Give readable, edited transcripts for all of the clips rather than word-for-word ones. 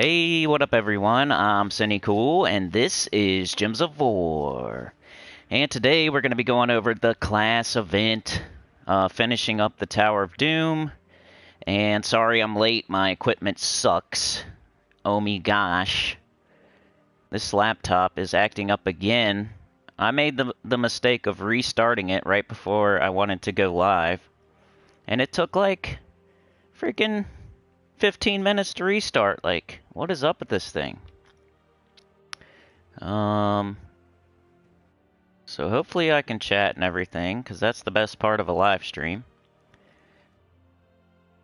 Hey, what up everyone? I'm Sinnycool, and this is Gems of War. And today we're going to be going over the class event, finishing up the Tower of Doom. And sorry I'm late, my equipment sucks. Oh me gosh. This laptop is acting up again. I made the mistake of restarting it right before I wanted to go live. And it took like freaking 15 minutes to restart. Like, what is up with this thing? So hopefully I can chat and everything, because that's the best part of a live stream.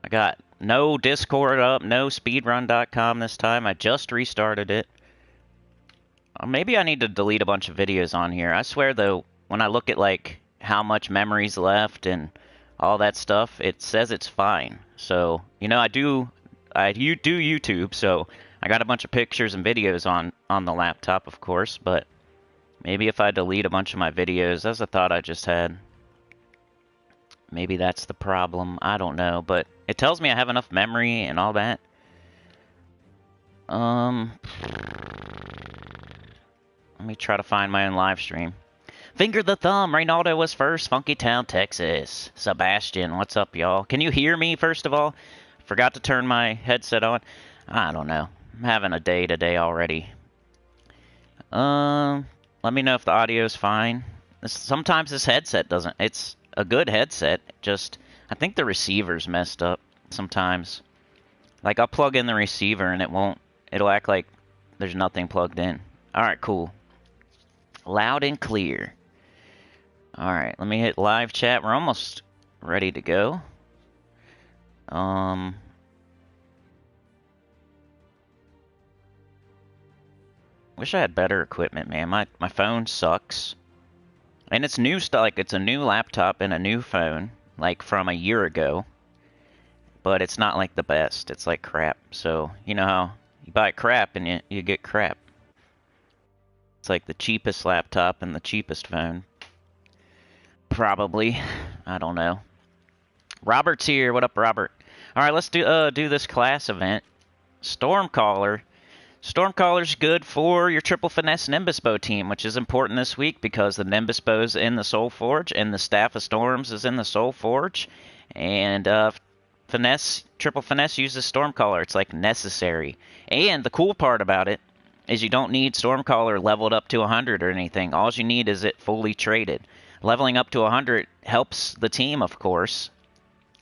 I got no Discord up, no speedrun.com this time. I just restarted it. Maybe I need to delete a bunch of videos on here. I swear, though, when I look at, like, how much memory's left and all that stuff, it says it's fine. So, you know, I do YouTube, so I got a bunch of pictures and videos on the laptop, of course, but maybe if I delete a bunch of my videos, that's a thought I just had. Maybe that's the problem. I don't know, but it tells me I have enough memory and all that. Let me try to find my own live stream. Finger the thumb, Reynaldo was first, Funky Town, Texas. Sebastian, what's up, y'all? Can you hear me, first of all? Forgot to turn my headset on. I don't know. I'm having a day today already. Let me know if the audio's fine. Sometimes this headset doesn't. It's a good headset. Just, I think the receiver's messed up sometimes. Like, I'll plug in the receiver and it'll act like there's nothing plugged in. Alright, cool. Loud and clear. Alright, let me hit live chat. We're almost ready to go. Wish I had better equipment, man. My phone sucks. And it's new stuff, like it's a new laptop and a new phone, like from a year ago. But it's not like the best. It's like crap. So, you know how you buy crap and you get crap. It's like the cheapest laptop and the cheapest phone. Probably. I don't know. Robert's here. What up, Robert? Alright, let's do this class event. Stormcaller. Stormcaller's good for your triple finesse Nimbus Bow team, which is important this week because the Nimbus Bow's in the Soul Forge and the Staff of Storms is in the Soul Forge. And triple finesse uses Stormcaller. It's like necessary. And the cool part about it is you don't need Stormcaller leveled up to 100 or anything. All you need is it fully traded. Leveling up to 100 helps the team, of course.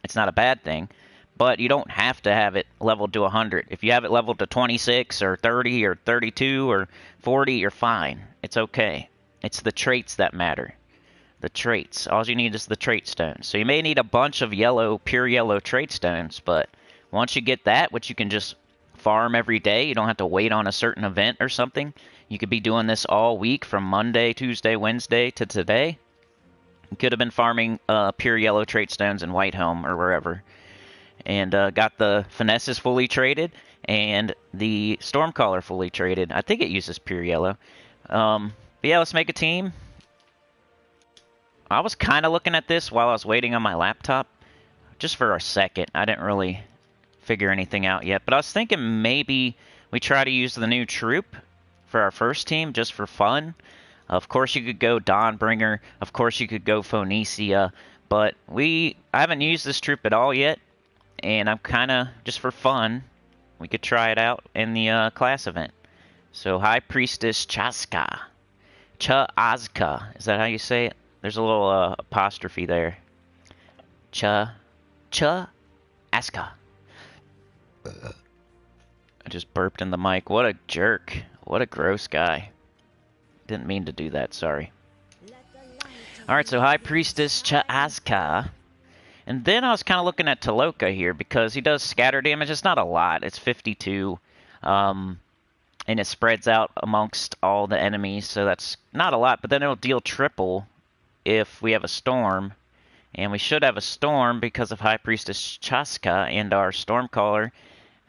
It's not a bad thing. But you don't have to have it leveled to 100. If you have it leveled to 26 or 30 or 32 or 40, you're fine. It's okay. It's the traits that matter. The traits. All you need is the trait stones. So you may need a bunch of yellow, pure yellow trait stones, but once you get that, which you can just farm every day, you don't have to wait on a certain event or something. You could be doing this all week from Monday, Tuesday, Wednesday to today. You could have been farming pure yellow trait stones in Whitehelm or wherever. And got the Finesses fully traded, and the Stormcaller fully traded. I think it uses pure yellow. But yeah, let's make a team. I was kind of looking at this while I was waiting on my laptop. Just for a second. I didn't really figure anything out yet. But I was thinking maybe we try to use the new troop for our first team, just for fun. Of course, you could go Dawnbringer. Of course, you could go Phoenicia. But I haven't used this troop at all yet. And I'm kind of, just for fun, we could try it out in the class event. So, High Priestess Chaska. Cha-azka. Is that how you say it? There's a little apostrophe there. Cha-aska. I just burped in the mic. What a jerk. What a gross guy. Didn't mean to do that, sorry. Alright, so High Priestess Chaska. And then I was kind of looking at Taloka here because he does scatter damage. It's not a lot. It's 52. And it spreads out amongst all the enemies. So that's not a lot. But then it'll deal triple if we have a storm. And we should have a storm because of High Priestess Chaska and our Stormcaller.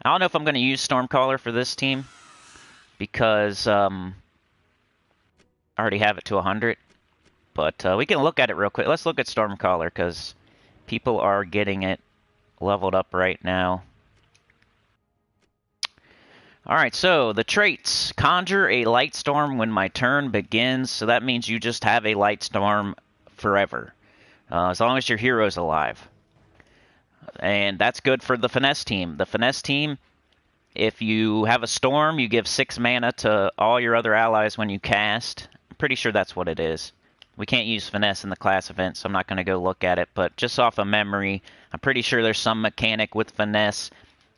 I don't know if I'm going to use Stormcaller for this team. Because I already have it to 100. But we can look at it real quick. Let's look at Stormcaller because people are getting it leveled up right now. Alright, so the traits. Conjure a light storm when my turn begins. So that means you just have a light storm forever. As long as your hero's alive. And that's good for the finesse team. The finesse team, if you have a storm, you give 6 mana to all your other allies when you cast. I'm pretty sure that's what it is. We can't use finesse in the class event, so I'm not going to go look at it. But just off of memory, I'm pretty sure there's some mechanic with finesse.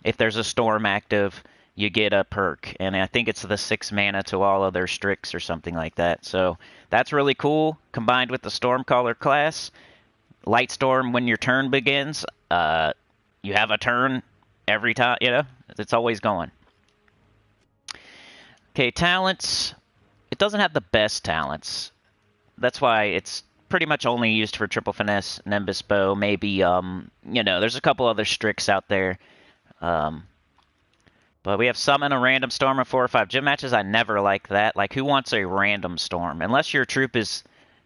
If there's a storm active, you get a perk. And I think it's the 6 mana to all other Strix or something like that. So that's really cool, combined with the Stormcaller class. Light Storm, when your turn begins, you have a turn every time, you know? It's always going. Okay, talents. It doesn't have the best talents. That's why it's pretty much only used for triple finesse, Nimbus Bow, maybe, you know, there's a couple other Strix out there. But we have summon a random storm in 4 or 5 gym matches. I never like that. Like, who wants a random storm? Unless your troop is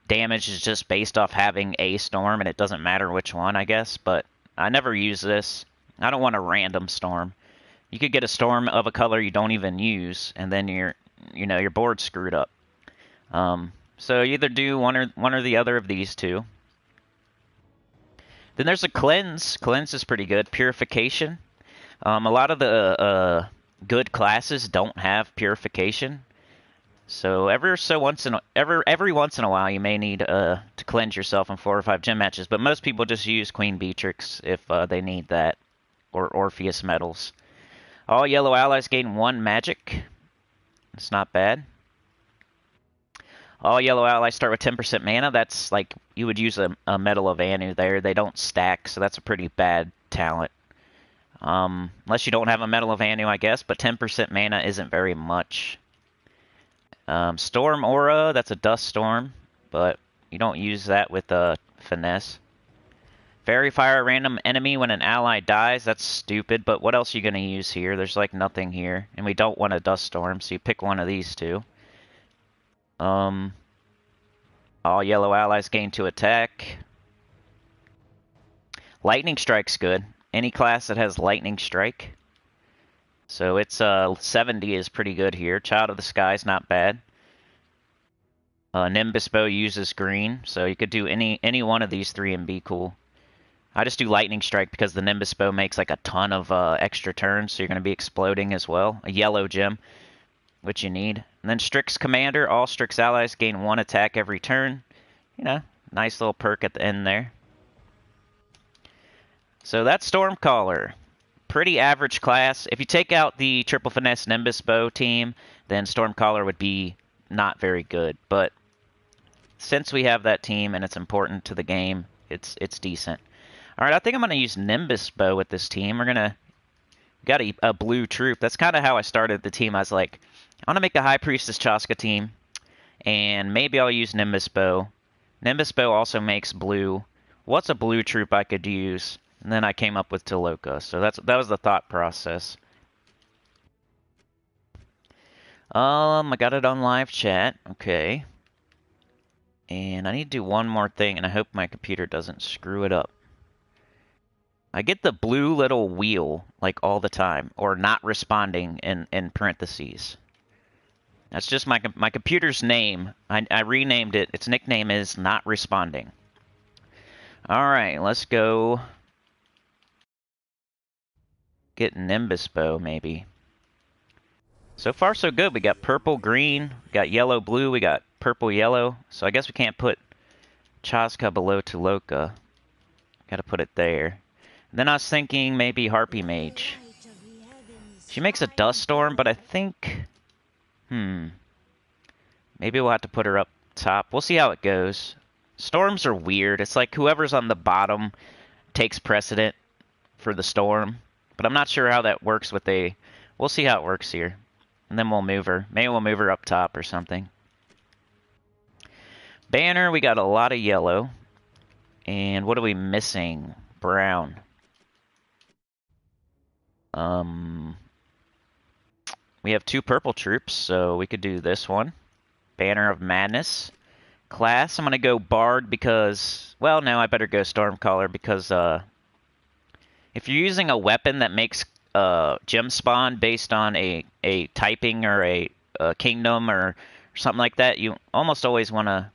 damage is just based off having a storm, and it doesn't matter which one, I guess. But I never use this. I don't want a random storm. You could get a storm of a color you don't even use, and then your board's screwed up. So you either do one or the other of these two. Then there's a cleanse. Cleanse is pretty good. Purification. A lot of the good classes don't have purification. So every once in a while you may need to cleanse yourself in 4 or 5 gym matches, but most people just use Queen Beatrix if they need that, or Orpheus medals. All yellow allies gain 1 magic. It's not bad. All yellow allies start with 10% mana. That's like you would use a Medal of Anu there. They don't stack, so that's a pretty bad talent. Unless you don't have a Medal of Anu, I guess, but 10% mana isn't very much. Storm Aura, that's a dust storm, but you don't use that with finesse. Fairy Fire, random enemy when an ally dies. That's stupid, but what else are you going to use here? There's like nothing here, and we don't want a dust storm, so you pick one of these two. All yellow allies gain 2 attack. Lightning Strike's good. Any class that has Lightning Strike. So it's 70 is pretty good here. Child of the Sky is not bad. Nimbus Bow uses green, so you could do any one of these 3 and be cool. I just do Lightning Strike because the Nimbus Bow makes like a ton of extra turns, so you're going to be exploding as well. A yellow gem, which you need. And then Strix Commander. All Strix allies gain 1 attack every turn. You know, nice little perk at the end there. So that's Stormcaller. Pretty average class. If you take out the triple finesse Nimbus Bow team, then Stormcaller would be not very good. But since we have that team and it's important to the game, it's decent. All right, I think I'm going to use Nimbus Bow with this team. Got a blue troop. That's kind of how I started the team. I was like, I want to make a High Priestess Chaska team, and maybe I'll use Nimbus Bow. Nimbus Bow also makes blue. What's a blue troop I could use? And then I came up with Taloka. So that was the thought process. I got it on live chat. Okay. And I need to do one more thing, and I hope my computer doesn't screw it up. I get the blue little wheel, like, all the time. Or not responding in parentheses. That's just my computer's name. I renamed it. Its nickname is Not Responding. Alright, let's go get Nimbus Bow, maybe. So far, so good. We got purple, green, we got yellow, blue, we got purple, yellow. So I guess we can't put Chaska below Taloka. Gotta put it there. And then I was thinking maybe Harpy Mage. She makes a dust storm, but I think... Maybe we'll have to put her up top. We'll see how it goes. Storms are weird. It's like whoever's on the bottom takes precedent for the storm. But I'm not sure how that works with a... We'll see how it works here. And then we'll move her. Maybe we'll move her up top or something. Banner, we got a lot of yellow. And what are we missing? Brown. We have 2 purple troops, so we could do this one. Banner of Madness. Class, I'm going to go Bard because... Well, no, I better go Stormcaller because... if you're using a weapon that makes gem spawn based on a typing or a kingdom or something like that, you almost always want to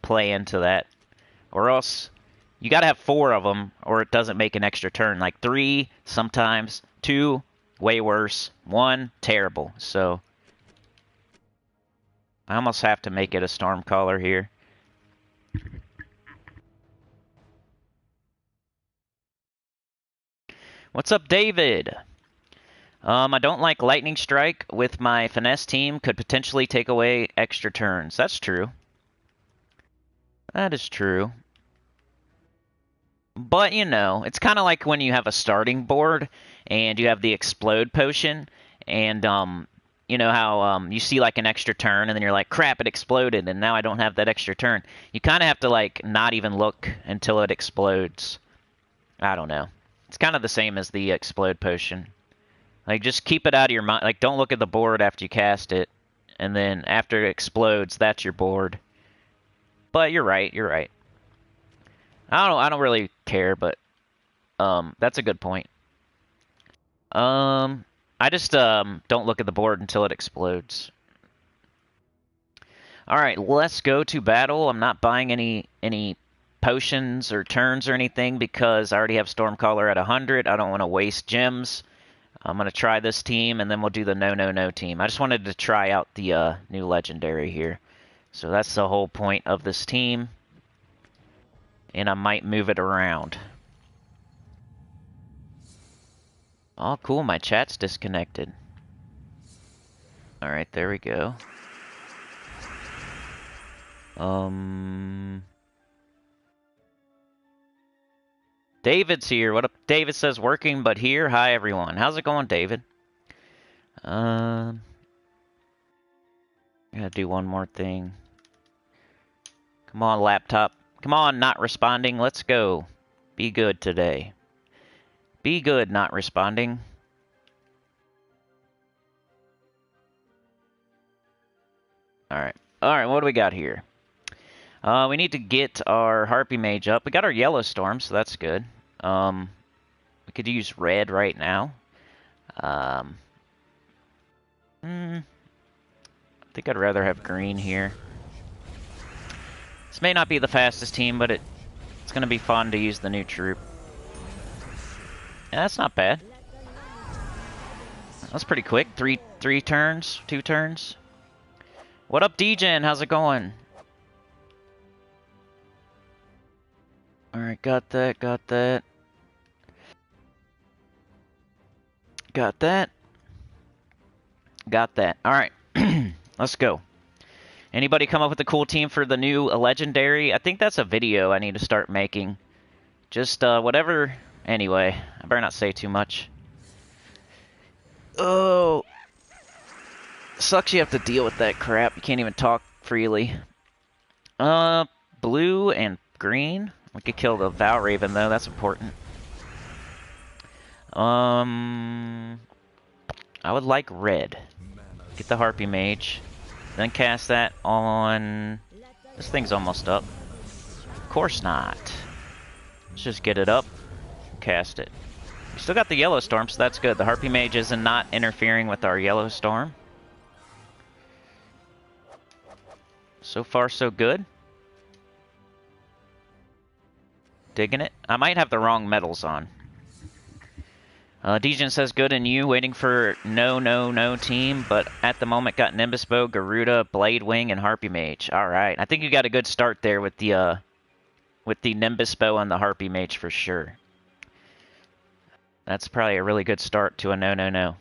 play into that. Or else you got to have 4 of them or it doesn't make an extra turn. Like 3 sometimes, 2 way worse, 1 terrible. So I almost have to make it a stormcaller here. What's up, David? I don't like Lightning Strike with my finesse team. Could potentially take away extra turns. That's true. That is true. But, you know, it's kind of like when you have a starting board and you have the Explode Potion. And, you know how you see, like, an extra turn and then you're like, crap, it exploded and now I don't have that extra turn. You kind of have to, like, not even look until it explodes. I don't know. It's kind of the same as the Explode Potion. Like, just keep it out of your mind. Like, don't look at the board after you cast it. And then after it explodes, that's your board. But you're right, you're right. I don't really care, but that's a good point. I just don't look at the board until it explodes. Alright, let's go to battle. I'm not buying any potions or turns or anything because I already have Stormcaller at 100. I don't want to waste gems. I'm going to try this team, and then we'll do the no team. I just wanted to try out the new legendary here. So that's the whole point of this team. And I might move it around. Oh, cool. My chat's disconnected. Alright, there we go. David's here. What up? David says working, but here. Hi, everyone. How's it going, David? I gotta do one more thing. Come on, laptop. Come on, not responding. Let's go. Be good today. Be good, not responding. Alright. Alright, what do we got here? We need to get our Harpy Mage up. We got our Yellow Storm, so that's good. We could use red right now. I think I'd rather have green here. This may not be the fastest team, but it's going to be fun to use the new troop. Yeah, that's not bad. That's pretty quick. Three turns, 2 turns. What up, DJen? How's it going? Alright, got that, got that. Got that. Got that. Alright, let's go. Anybody come up with a cool team for the new legendary? I think that's a video I need to start making. Just, whatever. Anyway, I better not say too much. Oh. Sucks you have to deal with that crap. You can't even talk freely. Blue and green. We could kill the Vow Raven, though. That's important. I would like red. Get the Harpy Mage. Then cast that on... This thing's almost up. Of course not. Let's just get it up. Cast it. We still got the Yellow Storm, so that's good. The Harpy Mage isn't not interfering with our Yellow Storm. So far, so good. Digging it. I might have the wrong metals on. Dejan says, good and you, waiting for no team, but at the moment got Nimbus Bow, Garuda, Blade Wing, and Harpy Mage. Alright, I think you got a good start there with the Nimbus Bow and the Harpy Mage for sure. That's probably a really good start to a no.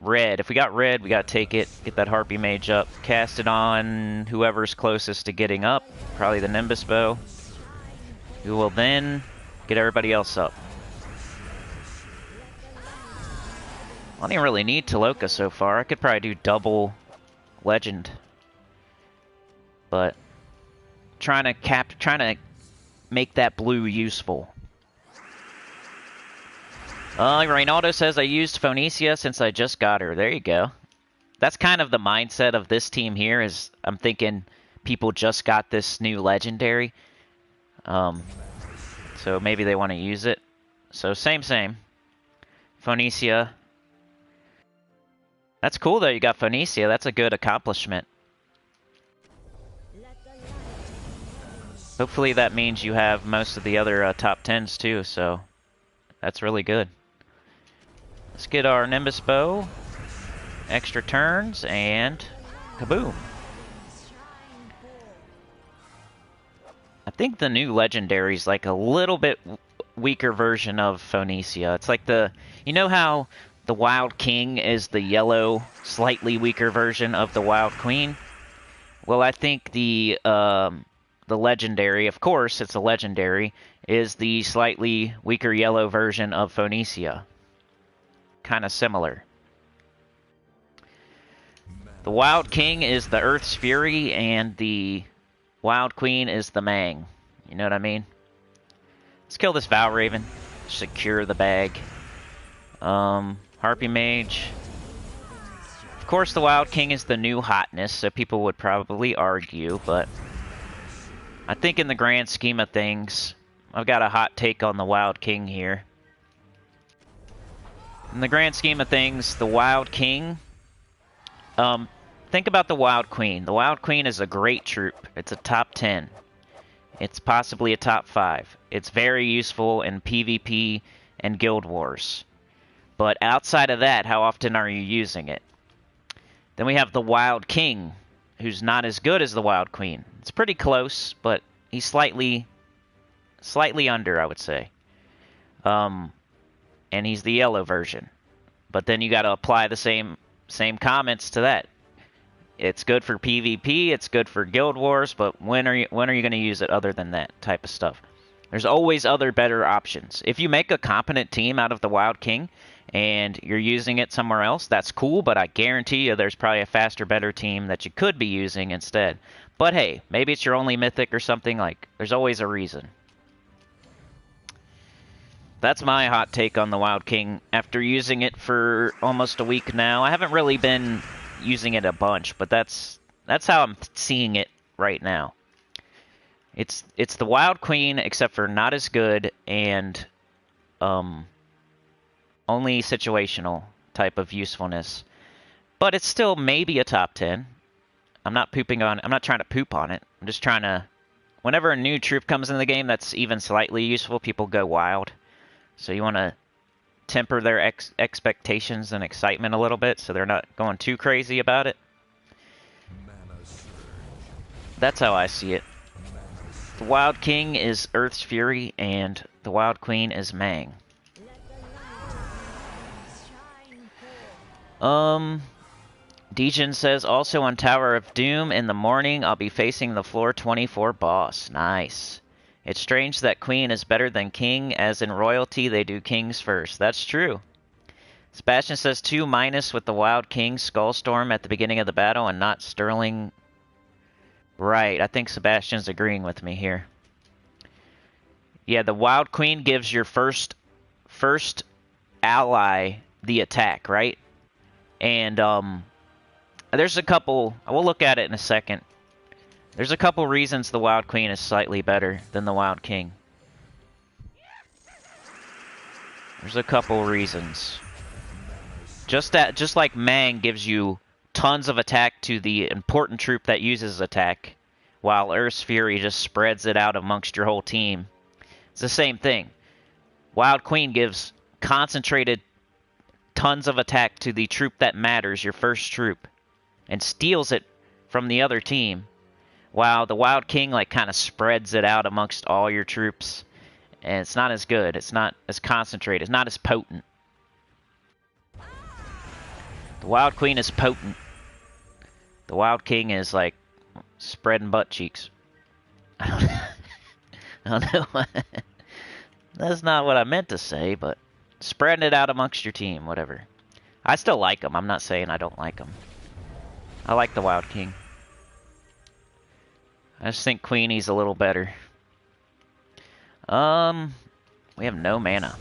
Red. If we got red, we gotta take it, get that Harpy Mage up, cast it on whoever's closest to getting up, probably the Nimbus Bow, who will then get everybody else up. I don't even really need Taloka so far. I could probably do double legend. But trying to make that blue useful. Reynaldo says I used Phoenicia since I just got her. There you go. That's kind of the mindset of this team here, is I'm thinking people just got this new legendary. So maybe they want to use it. So same. Phoenicia. That's cool though, you got Phoenicia. That's a good accomplishment. Hopefully that means you have most of the other top 10s too, so that's really good. Let's get our Nimbus Bow. Extra turns, and kaboom. I think the new Legendary is like a little bit weaker version of Phoenicia. It's like you know how the Wild King is the yellow, slightly weaker version of the Wild Queen? Well, I think the Legendary, of course, it's a Legendary, is the slightly weaker yellow version of Phoenicia. Kind of similar. The Wild King is the Earth's Fury, and the Wild Queen is the Mang. You know what I mean? Let's kill this Valraven. Secure the bag. Harpy Mage. Of course, the Wild King is the new hotness, so people would probably argue, but I think in the grand scheme of things, I've got a hot take on the Wild King here. In the grand scheme of things, the Wild King... think about the Wild Queen. The Wild Queen is a great troop. It's a top 10. It's possibly a top 5. It's very useful in PvP and Guild Wars. But outside of that, how often are you using it? Then we have the Wild King, who's not as good as the Wild Queen. It's pretty close, but he's slightly under, I would say. And he's the yellow version. But then you got to apply the same comments to that. It's good for PvP, it's good for Guild Wars, but when are you going to use it other than that type of stuff? There's always other better options. If you make a competent team out of the Wild King and you're using it somewhere else, that's cool, but I guarantee you there's probably a faster, better team that you could be using instead. But hey, maybe it's your only mythic or something. Like, there's always a reason. That's my hot take on the Wild King after using it for almost a week now. I haven't really been using it a bunch, but that's how I'm seeing it right now. It's the Wild Queen, except for not as good and only situational type of usefulness. But it's still maybe a top 10. I'm not trying to poop on it. I'm just trying to... Whenever a new troop comes in the game that's even slightly useful, people go wild. So you want to temper their expectations and excitement a little bit so they're not going too crazy about it. That's how I see it. The Wild King is Earth's Fury, and the Wild Queen is Mang. Dejin says, also on Tower of Doom, in the morning I'll be facing the floor 24 boss. Nice. It's strange that Queen is better than King, as in royalty they do Kings first. That's true. Sebastian says 2- with the Wild King Skullstorm at the beginning of the battle and not Sterling. Right, I think Sebastian's agreeing with me here. Yeah, the Wild Queen gives your first ally the attack, right? And there's a couple, we'll look at it in a second. There's a couple reasons the Wild Queen is slightly better than the Wild King. There's a couple reasons. Just like Mang gives you tons of attack to the important troop that uses attack, while Earth's Fury just spreads it out amongst your whole team. It's the same thing. Wild Queen gives concentrated tons of attack to the troop that matters, your first troop, and steals it from the other team, while the Wild King like kind of spreads it out amongst all your troops, and it's not as good. It's not as concentrated. It's not as potent. The Wild Queen is potent. The Wild King is like spreading butt cheeks. I don't know. That's not what I meant to say, but spreading it out amongst your team, whatever. I still like him. I'm not saying I don't like him. I like the Wild King. I just think Queenie's a little better. We have no mana.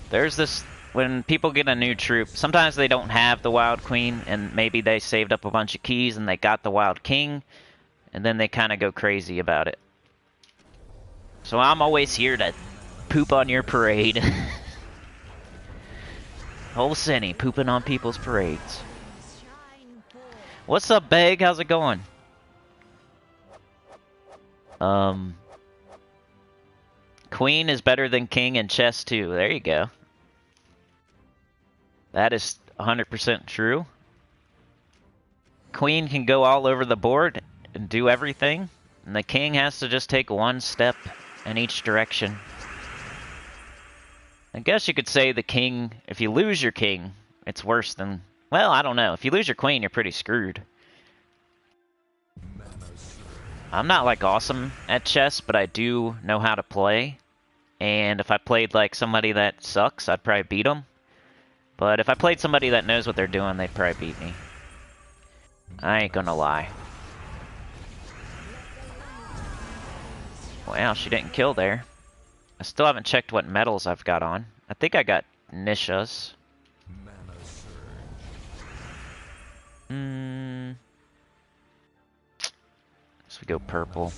There's this... When people get a new troop, sometimes they don't have the Wild Queen, and maybe they saved up a bunch of keys and they got the Wild King, and then they kind of go crazy about it. So I'm always here to poop on your parade. Whole Cinny pooping on people's parades. What's up, Beg? How's it going? Queen is better than king in chess too. There you go. That is 100% true. Queen can go all over the board and do everything, and the king has to just take one step in each direction. I guess you could say the king, if you lose your king, it's worse than... Well, I don't know. If you lose your queen, you're pretty screwed. I'm not, like, awesome at chess, but I do know how to play. And if I played, like, somebody that sucks, I'd probably beat them. But if I played somebody that knows what they're doing, they'd probably beat me. I ain't gonna lie. Wow, she didn't kill there. I still haven't checked what medals I've got on. I think I got Nisha's. So we go purple.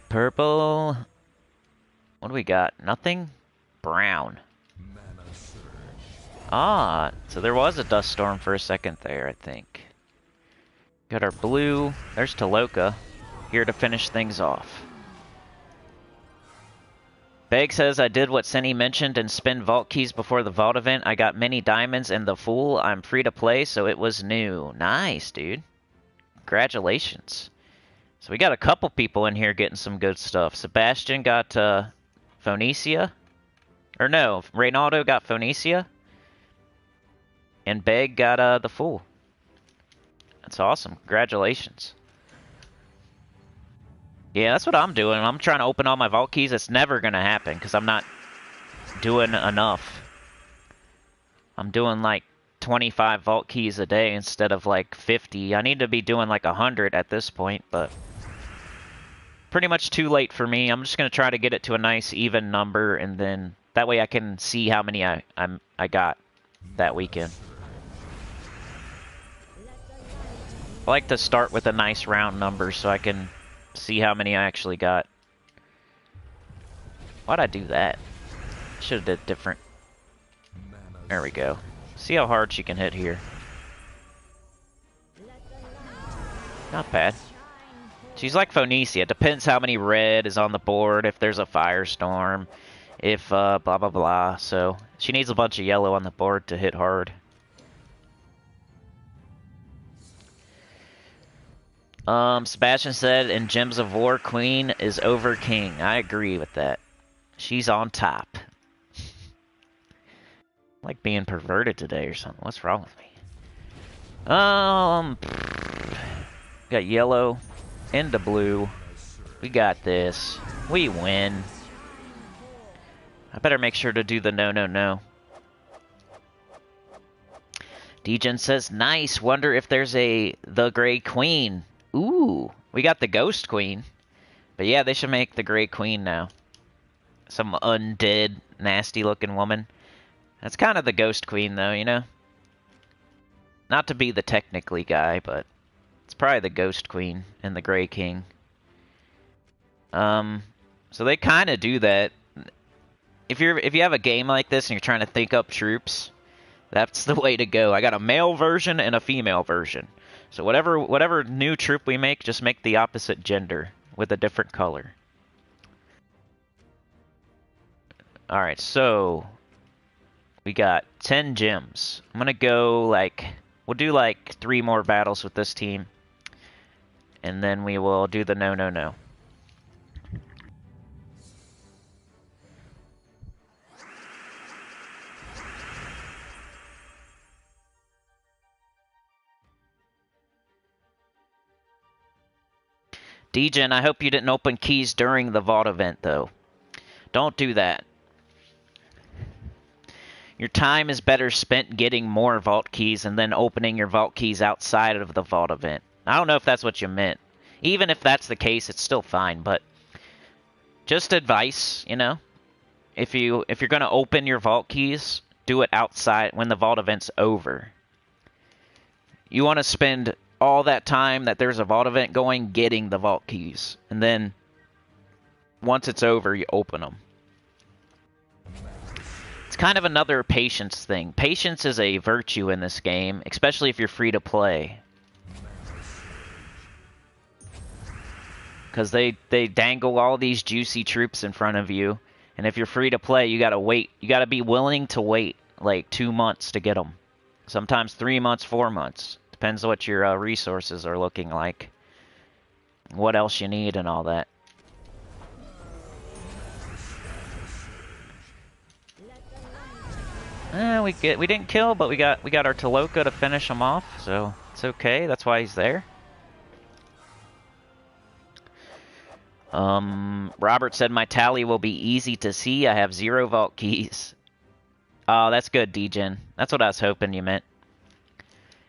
Purple. What do we got? Nothing? Brown. Ah, so there was a dust storm for a second there, I think. Got our blue. There's Taloka, here to finish things off. Beg says, I did what Senny mentioned and spin vault keys before the vault event. I got many diamonds and the Fool. I'm free to play, so it was new. Nice, dude. Congratulations. So we got a couple people in here getting some good stuff. Sebastian got Phoenicia. Or no, Reynaldo got Phoenicia. And Beg got the Fool. That's awesome. Congratulations. Yeah, that's what I'm doing. I'm trying to open all my vault keys. It's never going to happen because I'm not doing enough. I'm doing like 25 vault keys a day instead of like 50. I need to be doing like 100 at this point, but pretty much too late for me. I'm just going to try to get it to a nice even number, and then that way I can see how many I got that weekend. I like to start with a nice round number so I can see how many I actually got. Why'd I do that? Should have did different. There we go. See how hard she can hit here. Not bad. She's like Phoenicia. It depends how many red is on the board, if there's a firestorm, if blah blah blah. So she needs a bunch of yellow on the board to hit hard. Sebastian said, in Gems of War, Queen is over King. I agree with that. She's on top. Like being perverted today or something. What's wrong with me? Got yellow into blue. We got this. We win. I better make sure to do the no, no, no. Degen says, nice. Wonder if there's the Grey Queen. Ooh, we got the Ghost Queen. But yeah, they should make the Grey Queen now. Some undead, nasty-looking woman. That's kind of the Ghost Queen, though, you know? Not to be the technically guy, but it's probably the Ghost Queen and the Grey King. So they kind of do that. If you have a game like this and you're trying to think up troops, that's the way to go. I got a male version and a female version. So whatever new troop we make, just make the opposite gender with a different color. Alright, so we got 10 gems. I'm gonna go we'll do like 3 more battles with this team. And then we will do the no, no, no. Degen, I hope you didn't open keys during the vault event, though. Don't do that. Your time is better spent getting more vault keys and then opening your vault keys outside of the vault event. I don't know if that's what you meant. Even if that's the case, it's still fine, but just advice, you know? If you're going to open your vault keys, do it outside when the vault event's over. You want to spend all that time that there's a vault event going getting the vault keys, and then once it's over, you open them. It's kind of another patience thing. Patience is a virtue in this game, especially if you're free to play. Because they dangle all these juicy troops in front of you, and if you're free to play, you gotta wait. You gotta be willing to wait like 2 months to get them. Sometimes 3 months, 4 months. Depends what your resources are looking like. What else you need and all that. We didn't kill, but we got our Taloka to finish him off, so it's okay. That's why he's there. Robert said my tally will be easy to see. I have 0 vault keys. Oh, that's good, Degen. That's what I was hoping you meant.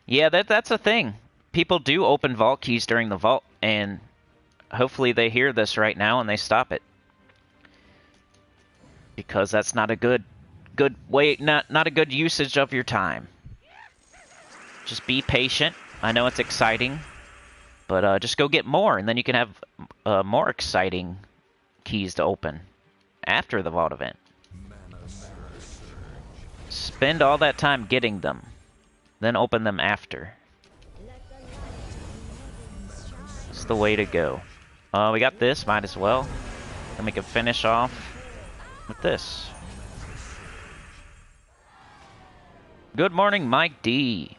Yeah, that's a thing. People do open vault keys during the vault, and hopefully they hear this right now and they stop it. Because that's not a good way, not a good usage of your time. Just be patient. I know it's exciting, but just go get more, and then you can have more exciting keys to open after the vault event. Spend all that time getting them, then open them after. It's the way to go. We got this, might as well. Then we can finish off with this. Good morning, Mike D.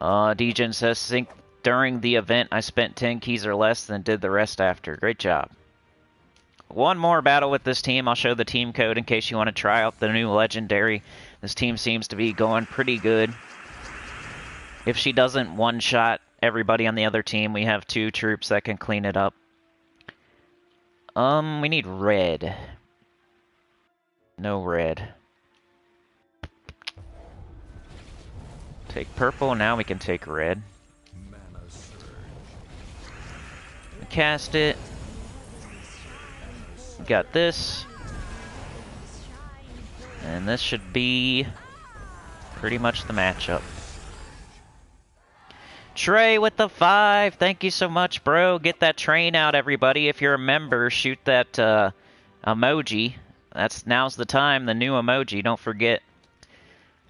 Degen says, think during the event I spent 10 keys or less, then did the rest after. Great job. One more battle with this team. I'll show the team code in case you want to try out the new legendary. This team seems to be going pretty good. If she doesn't one-shot everybody on the other team, we have 2 troops that can clean it up. We need red. No red. Take purple, now we can take red. Cast it. Got this. And this should be pretty much the matchup. Trey with the 5. Thank you so much, bro. Get that train out, everybody. If you're a member, shoot that emoji. Now's the time, the new emoji. Don't forget.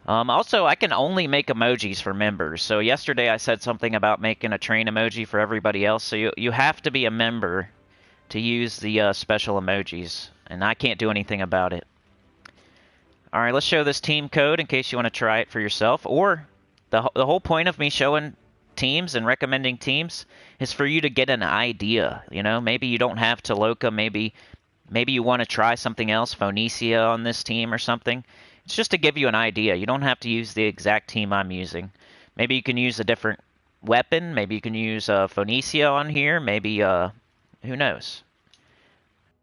Also, I can only make emojis for members. So yesterday I said something about making a train emoji for everybody else. So you have to be a member to use the special emojis. And I can't do anything about it. Alright, let's show this team code in case you want to try it for yourself. Or the whole point of me showing teams and recommending teams is for you to get an idea. You know, maybe you don't have Taloka. Maybe you want to try something else, Phoenicia on this team or something. It's just to give you an idea. You don't have to use the exact team I'm using. Maybe you can use a different weapon. Maybe you can use Phoenicia on here. Maybe, who knows?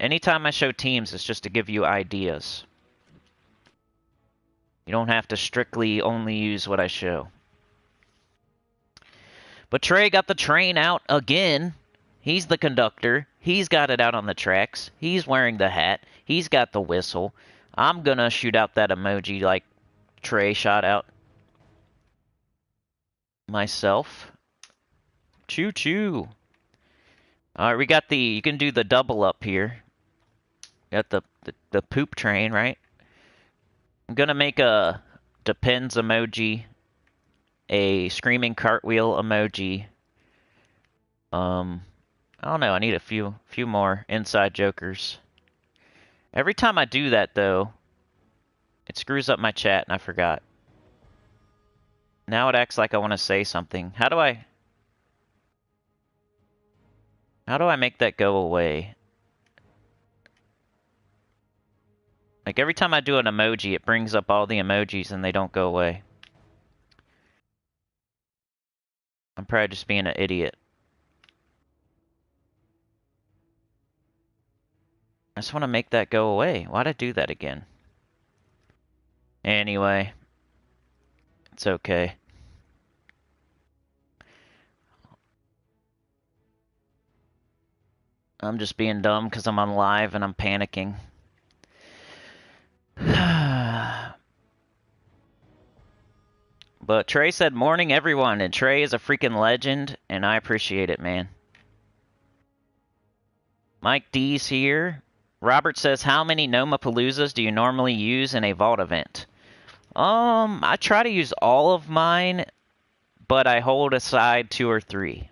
Anytime I show teams, it's just to give you ideas. You don't have to strictly only use what I show. But Trey got the train out again. He's the conductor. He's got it out on the tracks. He's wearing the hat. He's got the whistle. I'm gonna shoot out that emoji like Trey shot out myself. Choo choo. Alright, we got you can do the double up here. Got the poop train, right? I'm gonna make a depends emoji, a screaming cartwheel emoji. I don't know, I need a few more inside jokers. Every time I do that, though, it screws up my chat, and I forgot. Now it acts like I want to say something. How do I make that go away? Like, every time I do an emoji, it brings up all the emojis, and they don't go away. I'm probably just being an idiot. I just want to make that go away. Why'd I do that again? Anyway. It's okay. I'm just being dumb because I'm on live and I'm panicking. But Trey said, morning everyone, and Trey is a freaking legend, and I appreciate it, man. Mike D's here. Robert says, how many Noma Paloozas do you normally use in a vault event? I try to use all of mine, but I hold aside 2 or 3.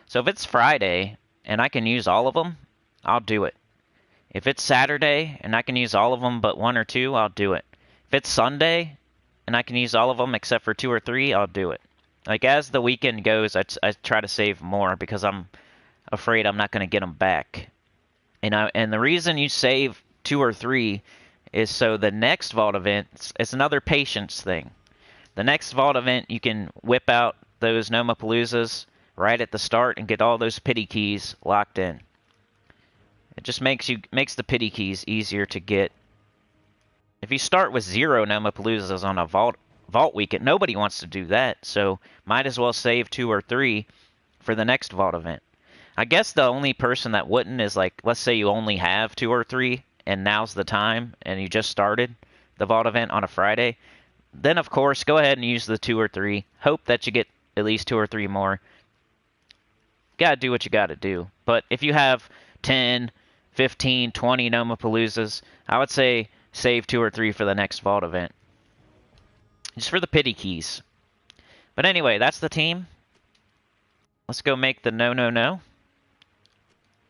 So if it's Friday and I can use all of them, I'll do it. If it's Saturday and I can use all of them but 1 or 2, I'll do it. If it's Sunday and I can use all of them except for 2 or 3, I'll do it. Like, as the weekend goes, I try to save more because I'm afraid I'm not going to get them back. And the reason you save 2 or 3 is so the next vault event, it's another patience thing. The next vault event, you can whip out those Noma Paloozas right at the start and get all those pity keys locked in. It just makes the pity keys easier to get. If you start with 0 Noma Paloozas on a vault weekend, nobody wants to do that, so might as well save 2 or 3 for the next vault event. I guess the only person that wouldn't is, like, let's say you only have 2 or 3 and now's the time and you just started the vault event on a Friday. Then, of course, go ahead and use the 2 or 3. Hope that you get at least 2 or 3 more. Gotta do what you gotta do. But if you have 10, 15, 20 Noma Paloozas, I would say save 2 or 3 for the next vault event. Just for the pity keys. But anyway, that's the team. Let's go make the no.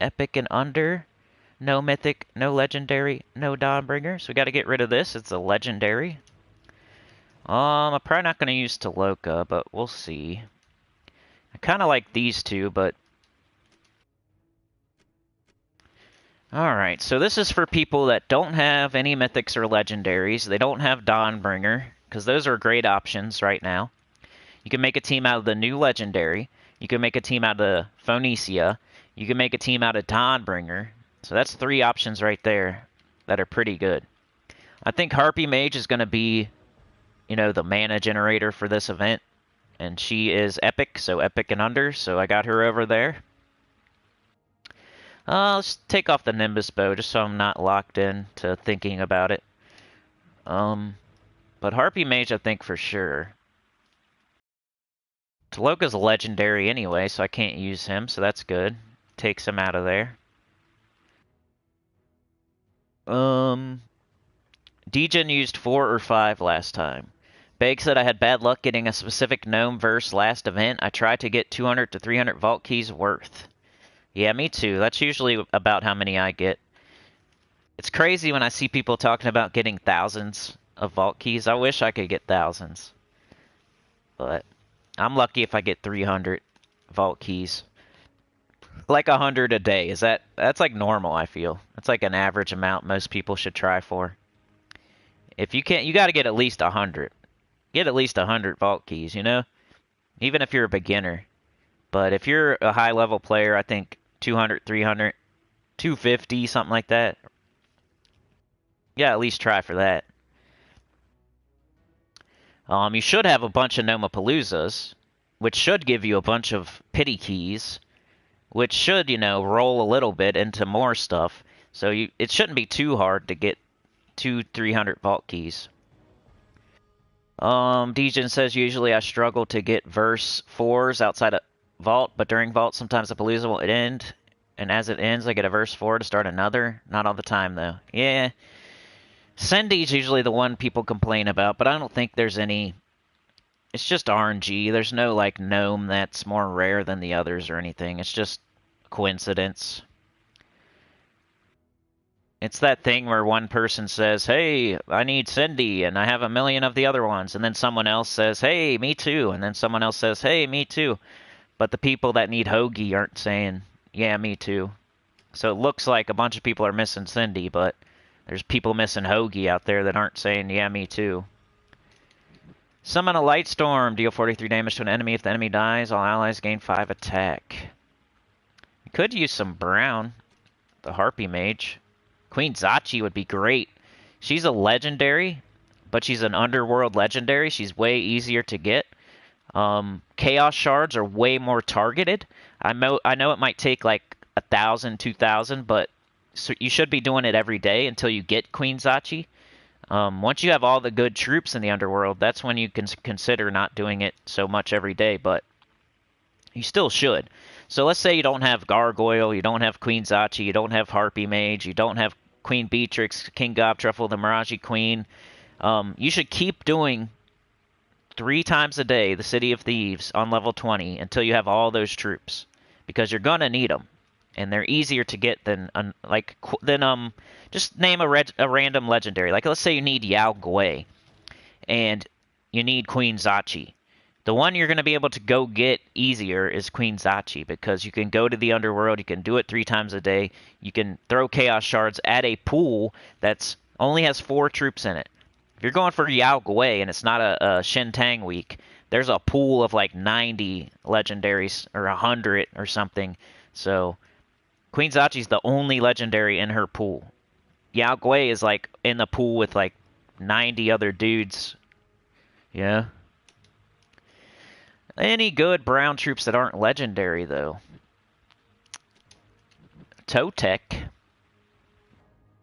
Epic and under. No mythic, no legendary, no Dawnbringer. So we got to get rid of this. It's a legendary. I'm probably not going to use Taloka, but we'll see. I kind of like these two, but... Alright, so this is for people that don't have any mythics or legendaries. They don't have Dawnbringer, because those are great options right now. You can make a team out of the new legendary. You can make a team out of Phoenicia. You can make a team out of Dawnbringer. So that's 3 options right there that are pretty good. I think Harpy Mage is going to be, you know, the mana generator for this event. And she is epic, so epic and under. So I got her over there. Let's take off the Nimbus Bow just so I'm not locked in to thinking about it. But Harpy Mage, I think for sure. Taloka's legendary anyway, so I can't use him, so that's good. Takes him out of there. Degen used 4 or 5 last time. Beg said I had bad luck getting a specific gnome verse last event. I tried to get 200 to 300 vault keys worth. Yeah, me too. That's usually about how many I get. It's crazy when I see people talking about getting thousands of vault keys. I wish I could get thousands. But I'm lucky if I get 300 vault keys. Like 100 a day. That's like normal, I feel. That's like an average amount most people should try for. If you can't, you got to get at least 100. Get at least 100 vault keys, you know? Even if you're a beginner. But if you're a high level player, I think 200, 300, 250, something like that. Yeah, at least try for that. You should have a bunch of Noma Paloozas, which should give you a bunch of pity keys, which should, you know, roll a little bit into more stuff. So it shouldn't be too hard to get 200-300 vault keys. Degen says usually I struggle to get verse 4s outside of vault, but during vault sometimes the Palooza will end, and as it ends I get a verse 4 to start another. Not all the time though. Yeah. Sendi's usually the one people complain about, but I don't think there's any... It's just RNG. There's no, like, gnome that's more rare than the others or anything. It's just coincidence. It's that thing where one person says, hey, I need Sendi, and I have 1 million of the other ones. And then someone else says, hey, me too. And then someone else says, hey, me too. But the people that need Hoagie aren't saying, yeah, me too. So it looks like a bunch of people are missing Sendi, but there's people missing Hoagie out there that aren't saying, yeah, me too. Summon a Light Storm. Deal 43 damage to an enemy. If the enemy dies, all allies gain 5 attack. You could use some brown. The Harpy Mage. Queen Zachi would be great. She's a legendary, but she's an underworld legendary. She's way easier to get. Chaos Shards are way more targeted. I know it might take like 1,000, 2,000, but so you should be doing it every day until you get Queen Zachi. Once you have all the good troops in the underworld, that's when you can consider not doing it so much every day, but you still should. So let's say you don't have Gargoyle, you don't have Queen Zachi, you don't have Harpy Mage, you don't have Queen Beatrix, King Gobtruffle, the Miraji Queen. You should keep doing 3 times a day the City of Thieves on level 20 until you have all those troops, because you're gonna need them, and they're easier to get than just name a random legendary. Like let's say you need Yao Gui, and you need Queen Zachi. The one you're going to be able to go get easier is Queen Zachi, because you can go to the underworld, you can do it 3 times a day, you can throw Chaos Shards at a pool that's only has 4 troops in it. If you're going for Yao Gui and it's not a Shintang week, there's a pool of like 90 legendaries or 100 or something. So Queen Zachi's the only legendary in her pool. Yao Gui is like in the pool with like 90 other dudes. Yeah. Any good brown troops that aren't legendary, though? Totec.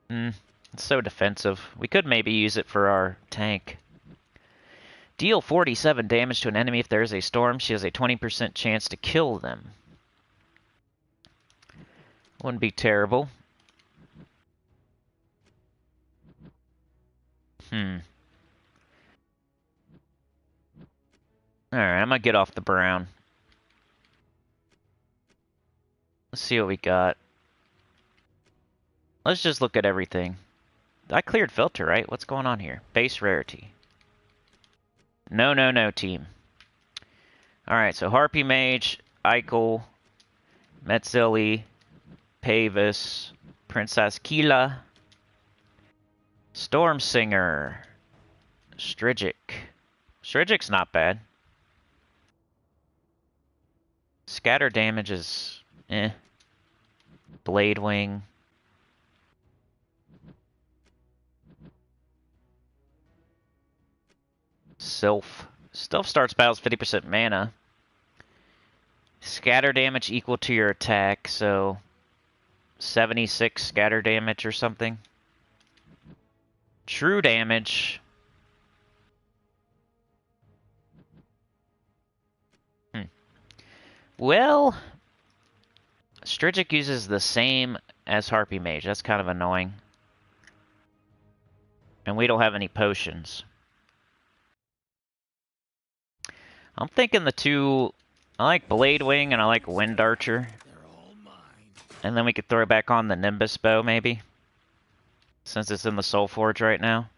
It's so defensive. We could maybe use it for our tank. Deal 47 damage to an enemy if there is a storm. She has a 20% chance to kill them. Wouldn't be terrible. Alright, I'm gonna get off the brown. Let's see what we got. Let's just look at everything. I cleared filter, right? What's going on here? Base rarity. No, team. Alright, so Harpy Mage, Eichel, Metzili, Pavis, Princess Kila, Storm Singer, Strigic. Strigic's not bad. Scatter damage is Blade Wing. Sylph. Sylph starts battles 50% mana. Scatter damage equal to your attack, so 76 scatter damage or something. True damage. Well, Strigic uses the same as Harpy Mage. That's kind of annoying. And we don't have any potions. I'm thinking the two... I like Blade Wing and I like Wind Archer. And then we could throw back on the Nimbus Bow, maybe. Since it's in the Soul Forge right now.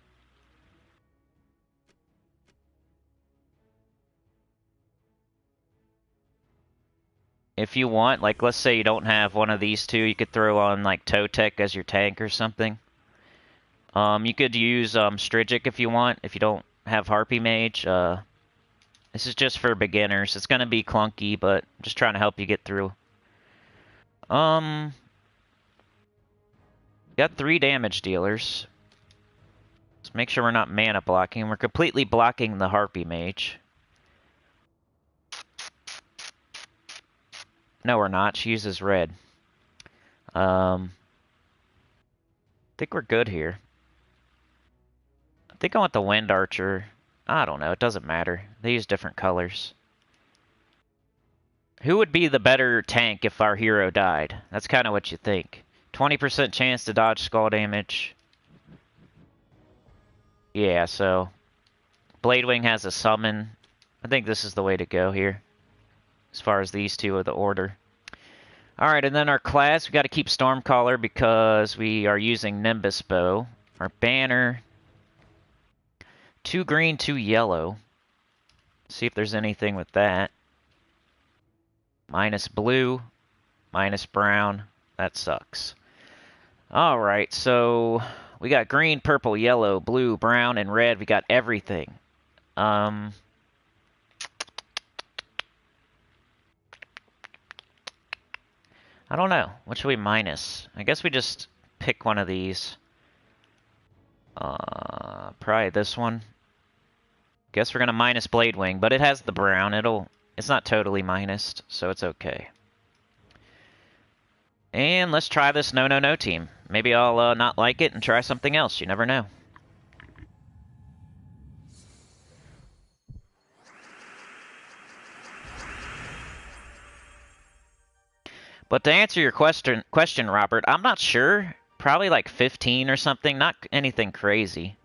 If you want, like, let's say you don't have one of these two, you could throw on, like, Totec as your tank or something. You could use Strigic if you want, if you don't have Harpy Mage. This is just for beginners. It's going to be clunky, but I'm just trying to help you get through. Got 3 damage dealers. Let's make sure we're not mana blocking. We're completely blocking the Harpy Mage. No, we're not. She uses red. I think we're good here. I think I want the Wind Archer. I don't know. It doesn't matter. They use different colors. Who would be the better tank if our hero died? That's kind of what you think. 20% chance to dodge skull damage. Yeah, so... Blade Wing has a summon. I think this is the way to go here. As far as these two are the order. Alright, and then our class, we got to keep Stormcaller because we are using Nimbus Bow. Our banner, 2 green, 2 yellow. See if there's anything with that. Minus blue, minus brown. That sucks. Alright, so we got green, purple, yellow, blue, brown, and red. We got everything. I don't know. What should we minus? I guess we just pick one of these. Probably this one. Guess we're gonna minus Blade Wing, but it has the brown. It's not totally minused, so it's okay. And let's try this no team. Maybe I'll not like it and try something else. You never know. But to answer your question, Robert, I'm not sure. Probably like 15 or something. Not anything crazy.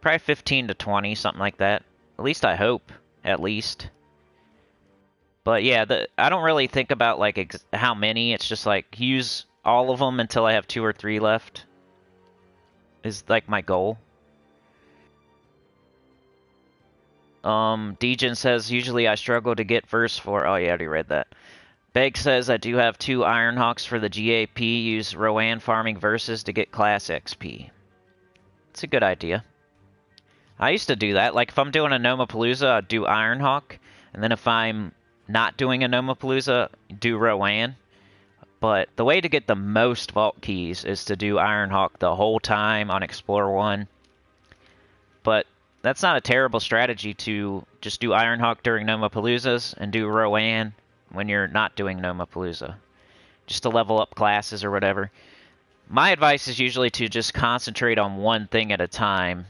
Probably 15 to 20, something like that. At least I hope. At least. But yeah, I don't really think about like how many. It's just like use all of them until I have 2 or 3 left. Is like my goal. Degen says usually I struggle to get verse 4. Oh yeah, I already read that. Beg says I do have 2 Ironhawks for the GAP. Use Rowan farming verses to get class XP. It's a good idea. I used to do that. Like if I'm doing a Nomapalooza, I'd do Ironhawk, and then if I'm not doing a Nomapalooza, do Rowan. But the way to get the most vault keys is to do Ironhawk the whole time on Explorer 1. But that's not a terrible strategy to just do Ironhawk during Nomapaloozas and do Rowan when you're not doing Nomapalooza. Just to level up classes or whatever. My advice is usually to just concentrate on one thing at a time.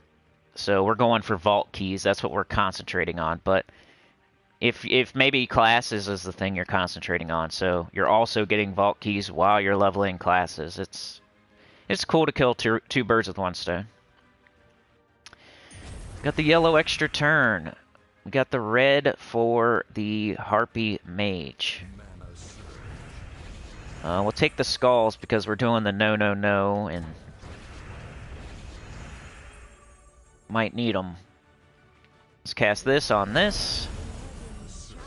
So we're going for vault keys. That's what we're concentrating on. But if maybe classes is the thing you're concentrating on, so you're also getting vault keys while you're leveling classes. It's cool to kill two birds with one stone. Got the yellow extra turn. We got the red for the Harpy Mage. We'll take the skulls because we're doing the no, and might need them. Let's cast this on this.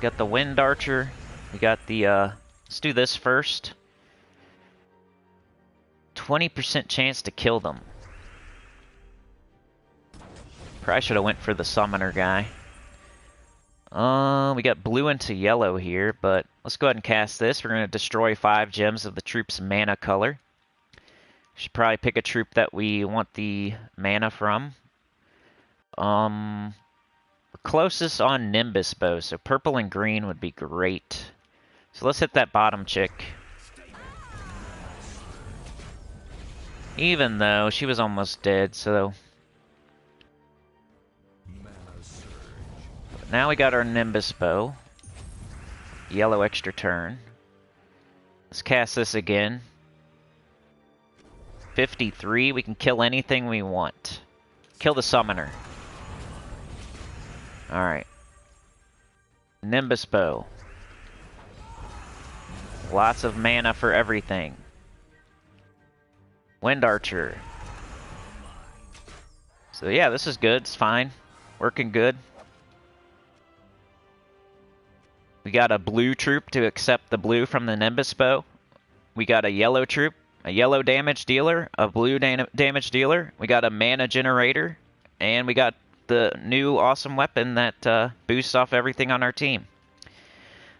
Got the Wind Archer. We got the, let's do this first. 20% chance to kill them. Probably should have went for the Summoner guy. We got blue into yellow here, but let's go ahead and cast this. We're going to destroy 5 gems of the troop's mana color. Should probably pick a troop that we want the mana from. We're closest on Nimbus Bow, so purple and green would be great. So let's hit that bottom chick. Even though she was almost dead, so... Now we got our Nimbus Bow. Yellow extra turn. Let's cast this again. 53, we can kill anything we want. Kill the Summoner. Alright. Nimbus Bow. Lots of mana for everything. Wind Archer. So yeah, this is good. It's fine. Working good. We got a blue troop to accept the blue from the Nimbus Bow. We got a yellow troop, a yellow damage dealer, a blue damage dealer. We got a mana generator, and we got the new awesome weapon that boosts off everything on our team.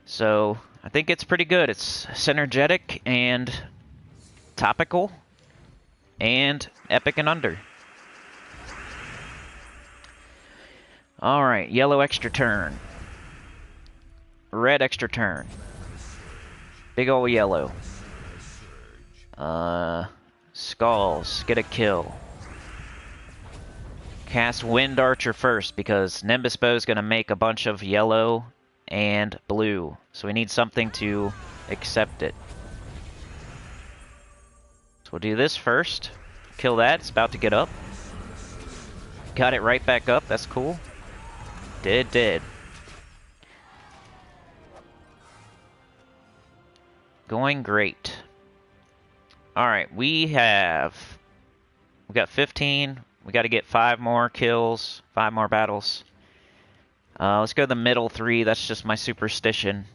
So I think it's pretty good. It's synergetic and topical and epic and under. Alright, yellow extra turn. Red extra turn. Big ol' yellow. Skulls. Get a kill. Cast Wind Archer first because Nimbus Bow is going to make a bunch of yellow and blue. So we need something to accept it. So we'll do this first. Kill that. It's about to get up. Got it right back up. That's cool. Dead. Going great. Alright, we got 15. We got to get 5 more kills, 5 more battles. Let's go to the middle 3. That's just my superstition.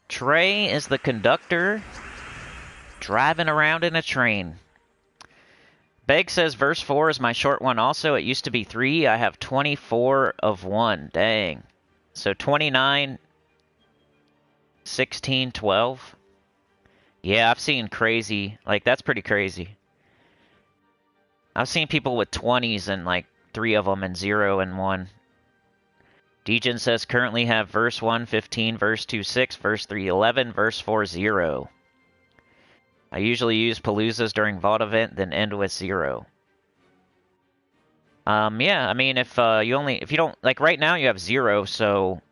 Trey is the conductor driving around in a train. Beg says verse 4 is my short one also. It used to be 3. I have 24 of 1. Dang. So 29... 16, 12. Yeah, I've seen crazy. Like, that's pretty crazy. I've seen people with 20s and, like, 3 of them and 0 and 1. Degen says currently have verse 1, 15, verse 2, 6, verse 3, 11, verse 4, 0. I usually use Paloozas during Vault event, then end with 0. Yeah, I mean, if you don't, like, right now you have 0, so...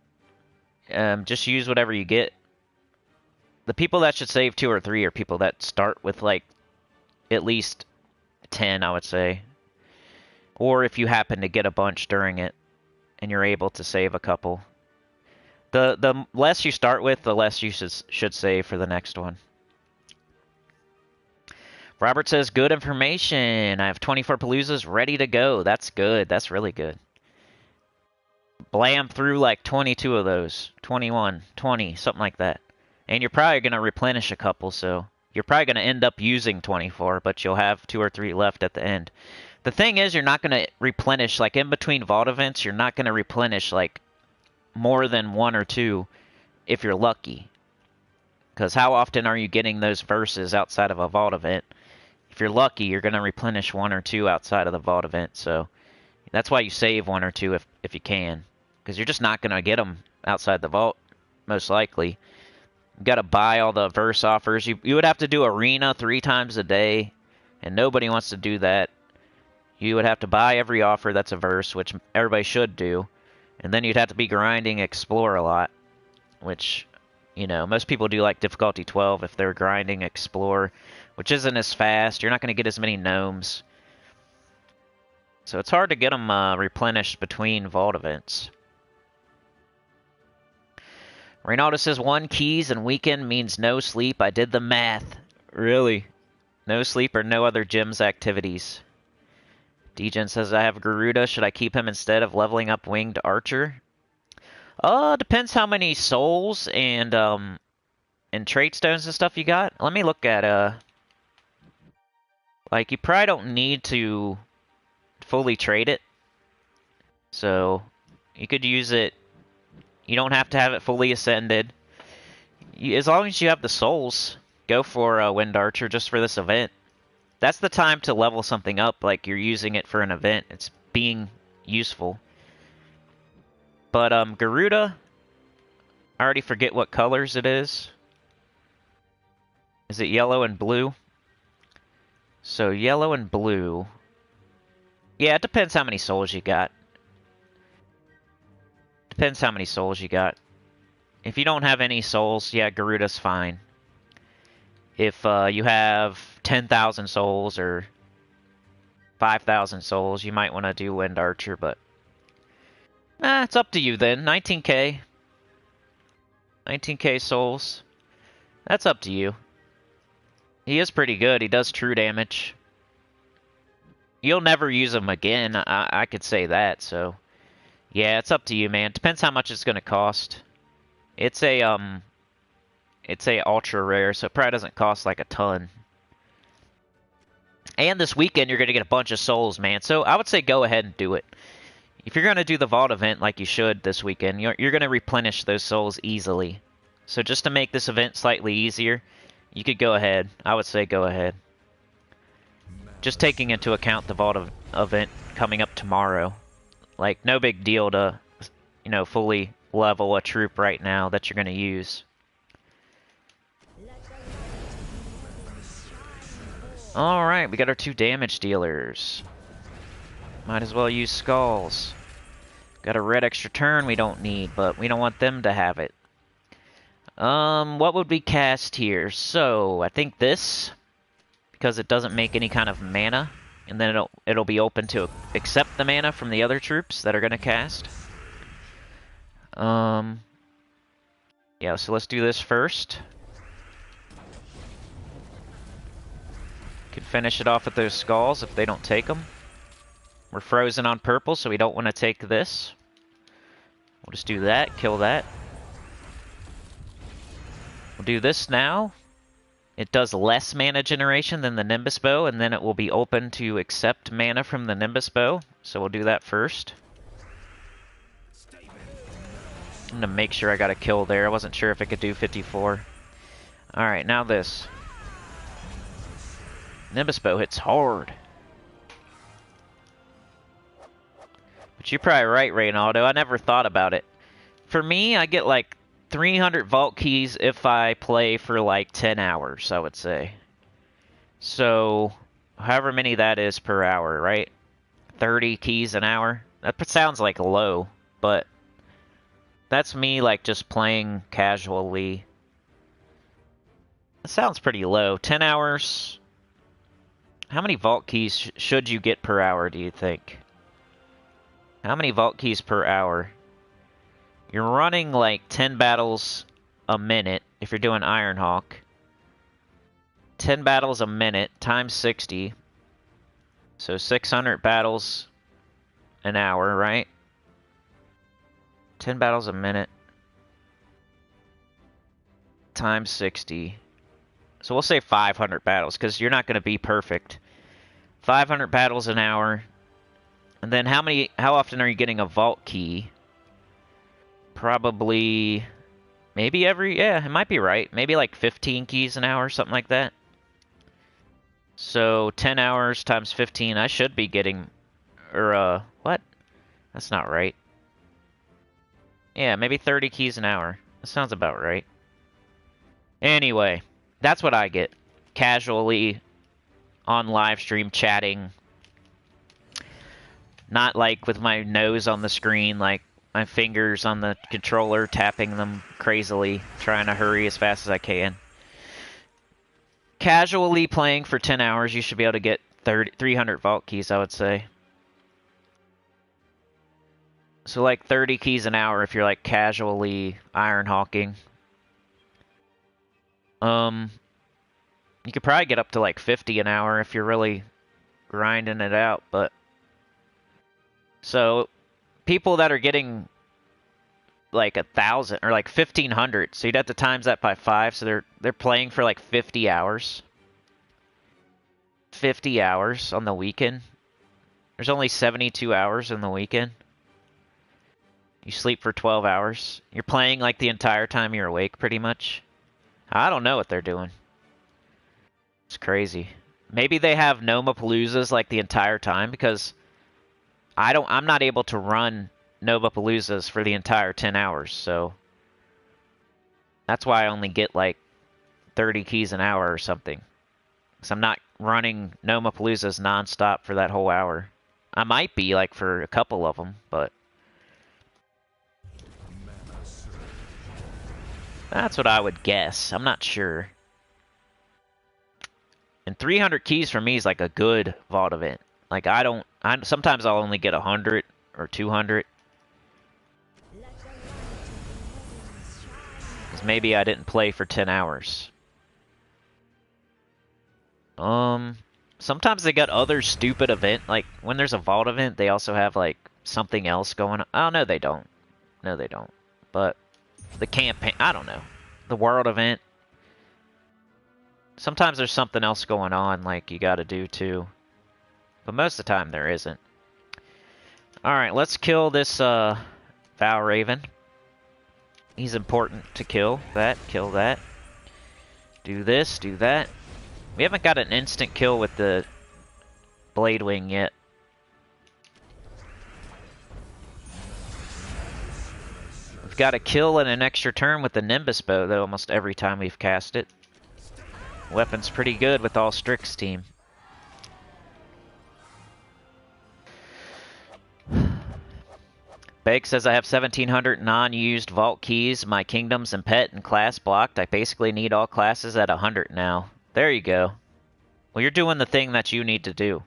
Just use whatever you get. The people that should save 2 or 3 are people that start with, like, at least 10, I would say. Or if you happen to get a bunch during it, and you're able to save a couple. The less you start with, the less you should save for the next one. Robert says, good information. I have 24 Paloozas ready to go. That's good. That's really good. Blam through like 22 of those. 21, 20, something like that. And you're probably going to replenish a couple, so you're probably going to end up using 24, but you'll have 2 or 3 left at the end. The thing is, you're not going to replenish, like in between vault events, you're not going to replenish like more than 1 or 2 if you're lucky. Because how often are you getting those verses outside of a vault event? If you're lucky, you're going to replenish 1 or 2 outside of the vault event, so that's why you save 1 or 2 if you can. Because you're just not going to get them outside the vault, most likely. You got to buy all the verse offers. You would have to do arena 3 times a day, and nobody wants to do that. You would have to buy every offer that's a verse, which everybody should do. And then you'd have to be grinding Explore a lot, which, you know, most people do like difficulty 12 if they're grinding Explore, which isn't as fast. You're not going to get as many gnomes. So it's hard to get them replenished between vault events. Reynaldo says 1 keys and weekend means no sleep. I did the math. Really? No sleep or no other gyms activities. Degen says I have Garuda. Should I keep him instead of leveling up Winged Archer? Depends how many souls and trait stones and stuff you got. Let me look at like you probably don't need to fully trade it. So you could use it. You don't have to have it fully ascended. As long as you have the souls, go for Wind Archer just for this event. That's the time to level something up, like you're using it for an event. It's being useful. But Garuda, I already forget what colors it is. Is it yellow and blue? So yellow and blue. Yeah, it depends how many souls you got. Depends how many souls you got. If you don't have any souls, yeah, Garuda's fine. If you have 10,000 souls or 5,000 souls, you might want to do Wind Archer, but it's up to you then. 19k. 19k souls. That's up to you. He is pretty good. He does true damage. You'll never use him again, I could say that, so yeah, it's up to you, man. Depends how much it's going to cost. It's a ultra rare, so it probably doesn't cost like a ton. And this weekend, you're going to get a bunch of souls, man. So I would say go ahead and do it. If you're going to do the vault event like you should this weekend, you're going to replenish those souls easily. So just to make this event slightly easier, you could go ahead. I would say go ahead. Just taking into account the vault event coming up tomorrow. Like, no big deal to, you know, fully level a troop right now that you're going to use. Alright, we got our 2 damage dealers. Might as well use skulls. Got a red extra turn we don't need, but we don't want them to have it. What would we cast here? So, I think this, because it doesn't make any kind of mana, and then it'll be open to accept the mana from the other troops that are going to cast. Yeah, so let's do this first. Can finish it off with those skulls if they don't take them. We're frozen on purple, so we don't want to take this. We'll just do that, kill that. We'll do this now. It does less mana generation than the Nimbus Bow, and then it will be open to accept mana from the Nimbus Bow. So we'll do that first. I'm gonna make sure I got a kill there. I wasn't sure if it could do 54. Alright, now this. Nimbus Bow hits hard. But you're probably right, Reynaldo. I never thought about it. For me, I get like 300 vault keys if I play for like 10 hours, I would say. So, however many that is per hour, right? 30 keys an hour? That sounds like low, but That's me, like, just playing casually. That sounds pretty low. 10 hours. How many vault keys should you get per hour, do you think? How many vault keys per hour? You're running, like, 10 battles a minute if you're doing Ironhawk. 10 battles a minute times 60. So 600 battles an hour, right? 10 battles a minute times 60. So we'll say 500 battles, because you're not going to be perfect. 500 battles an hour. And then how often are you getting a vault key? Probably, maybe yeah, it might be right. Maybe like 15 keys an hour, something like that. So 10 hours times 15, I should be getting, what? That's not right. Yeah, maybe 30 keys an hour. That sounds about right. Anyway, that's what I get. Casually on live stream chatting. Not like with my nose on the screen, like my fingers on the controller, tapping them crazily, trying to hurry as fast as I can. Casually playing for 10 hours, you should be able to get 300 vault keys, I would say. So like 30 keys an hour if you're like casually Ironhawking. You could probably get up to like 50 an hour if you're really grinding it out, but... So, people that are getting like 1,000 or like 1,500, so you'd have to times that by 5, so they're playing for like 50 hours. 50 hours on the weekend. There's only 72 hours in the weekend. You sleep for 12 hours. You're playing like the entire time you're awake, pretty much. I don't know what they're doing. It's crazy. Maybe they have Noma Paloozas like the entire time, because I'm not able to run Nova Paloozas for the entire 10 hours, so that's why I only get like 30 keys an hour or something. Because I'm not running Noma Paloozas nonstop for that whole hour. I might be like for a couple of them, but that's what I would guess. I'm not sure. And 300 keys for me is like a good vault event. Like sometimes I'll only get 100 or 200. Because maybe I didn't play for 10 hours. Sometimes they got other stupid event. Like when there's a vault event, they also have like something else going on. Oh, no, they don't. No, they don't. But the campaign, I don't know. The world event. Sometimes there's something else going on like you gotta do too. But most of the time there isn't. Alright, let's kill this Val Raven. He's important to kill. Kill that. Do this, do that. We haven't got an instant kill with the Blade Wing yet. We've got a kill and an extra turn with the Nimbus Bow, though, almost every time we've cast it. Weapon's pretty good with all Strix team. Beg says I have 1,700 non-used vault keys, my kingdoms and pet and class blocked. I basically need all classes at 100 now. There you go. Well, you're doing the thing that you need to do.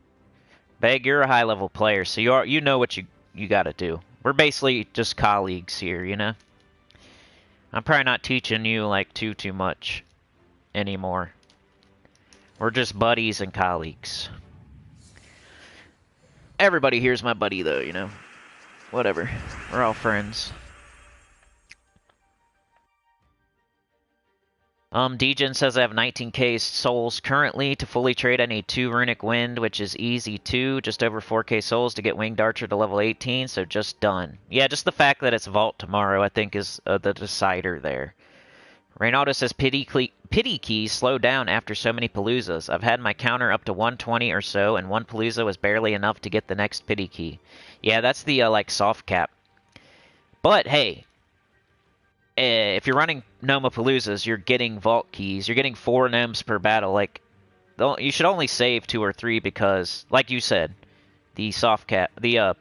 Beg, you're a high-level player, so you know what you gotta do. We're basically just colleagues here, you know? I'm probably not teaching you, like, too much anymore. We're just buddies and colleagues. Everybody here's my buddy, though, you know? Whatever. We're all friends. Degen says I have 19k souls currently. To fully trade, I need 2 Runic Wind, which is easy too. Just over 4k souls to get Winged Archer to level 18, so just done. Yeah, just the fact that it's Vault tomorrow, I think, is the decider there. Reynaldo says pity keys slowed down after so many Paloozas. I've had my counter up to 120 or so, and one Palooza was barely enough to get the next pity key. Yeah, that's the, like, soft cap. But, hey, if you're running Noma Paloozas, you're getting Vault keys. You're getting 4 Gnomes per battle. Like, you should only save 2 or 3 because, like you said, the soft cap, the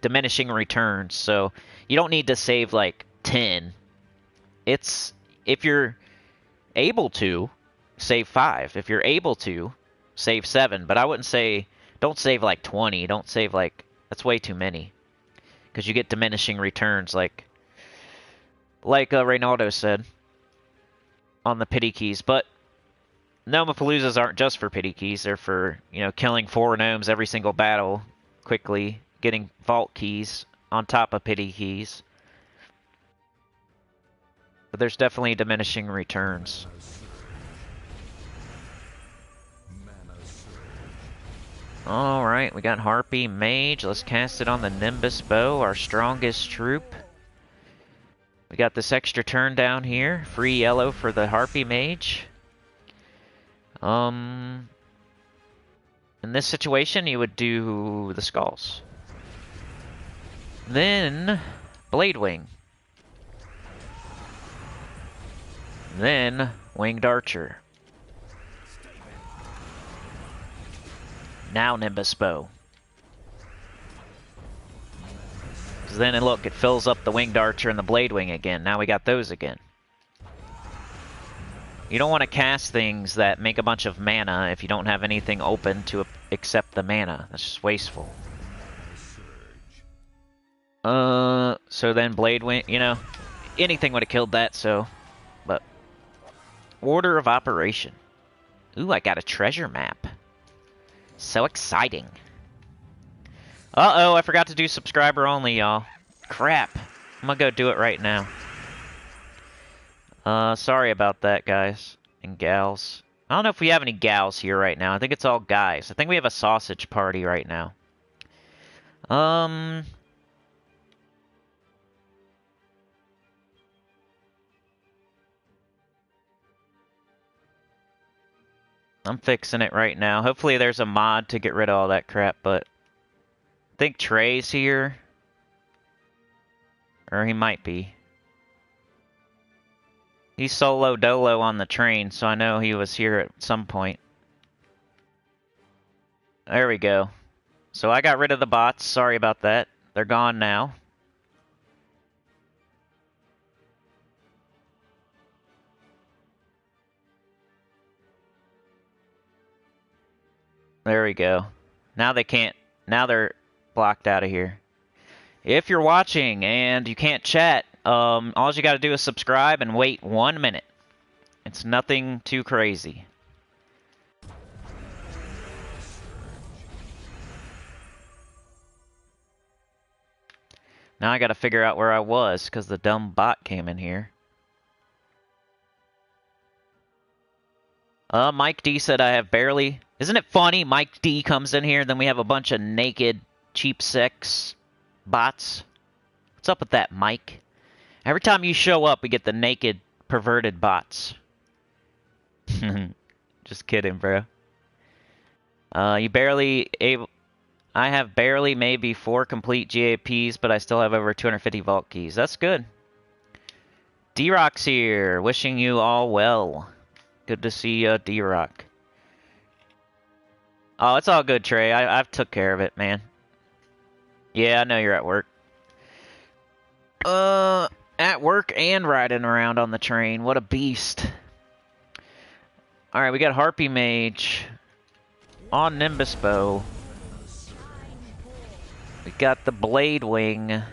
diminishing returns. So, you don't need to save, like, 10. It's, if you're able to, save 5. If you're able to, save 7. But I wouldn't say, don't save like 20. Don't save like, that's way too many. Because you get diminishing returns like Reynaldo said on the pity keys. But Noma Paloozas aren't just for pity keys. They're for, you know, killing 4 gnomes every single battle quickly, getting vault keys on top of pity keys. But there's definitely diminishing returns. Alright, we got Harpy Mage. Let's cast it on the Nimbus Bow, our strongest troop. We got this extra turn down here. Free yellow for the Harpy Mage. In this situation, you would do the Skulls. Then, Blade Wing. Then, Winged Archer. Now Nimbus Bow. Then, and look, it fills up the Winged Archer and the Blade Wing again. Now we got those again. You don't want to cast things that make a bunch of mana if you don't have anything open to accept the mana. That's just wasteful. So then Blade Wing, you know, anything would have killed that, so. But, order of operation. Ooh, I got a treasure map. So exciting. Uh-oh, I forgot to do subscriber only, y'all. Crap. I'm gonna go do it right now. Sorry about that, guys and gals. I don't know if we have any gals here right now. I think it's all guys. I think we have a sausage party right now. I'm fixing it right now. Hopefully there's a mod to get rid of all that crap, but I think Trey's here. Or he might be. He's solo dolo on the train, so I know he was here at some point. There we go. So I got rid of the bots. Sorry about that. They're gone now. There we go. Now they can't. Now they're blocked out of here. If you're watching and you can't chat, all you got to do is subscribe and wait 1 minute. It's nothing too crazy. Now I got to figure out where I was because the dumb bot came in here. Mike D said I have barely... Isn't it funny? Mike D comes in here and then we have a bunch of naked, cheap sex bots. What's up with that, Mike? Every time you show up, we get the naked, perverted bots. Just kidding, bro. You barely able... I have barely maybe 4 complete GAPs, but I still have over 250 vault keys. That's good. D-Rock's here, wishing you all well. Good to see you, D-Rock. Oh, it's all good, Trey. I've took care of it, man. Yeah, I know you're at work. At work and riding around on the train. What a beast. Alright, we got Harpy Mage on Nimbus Bow. We got the Blade Wing.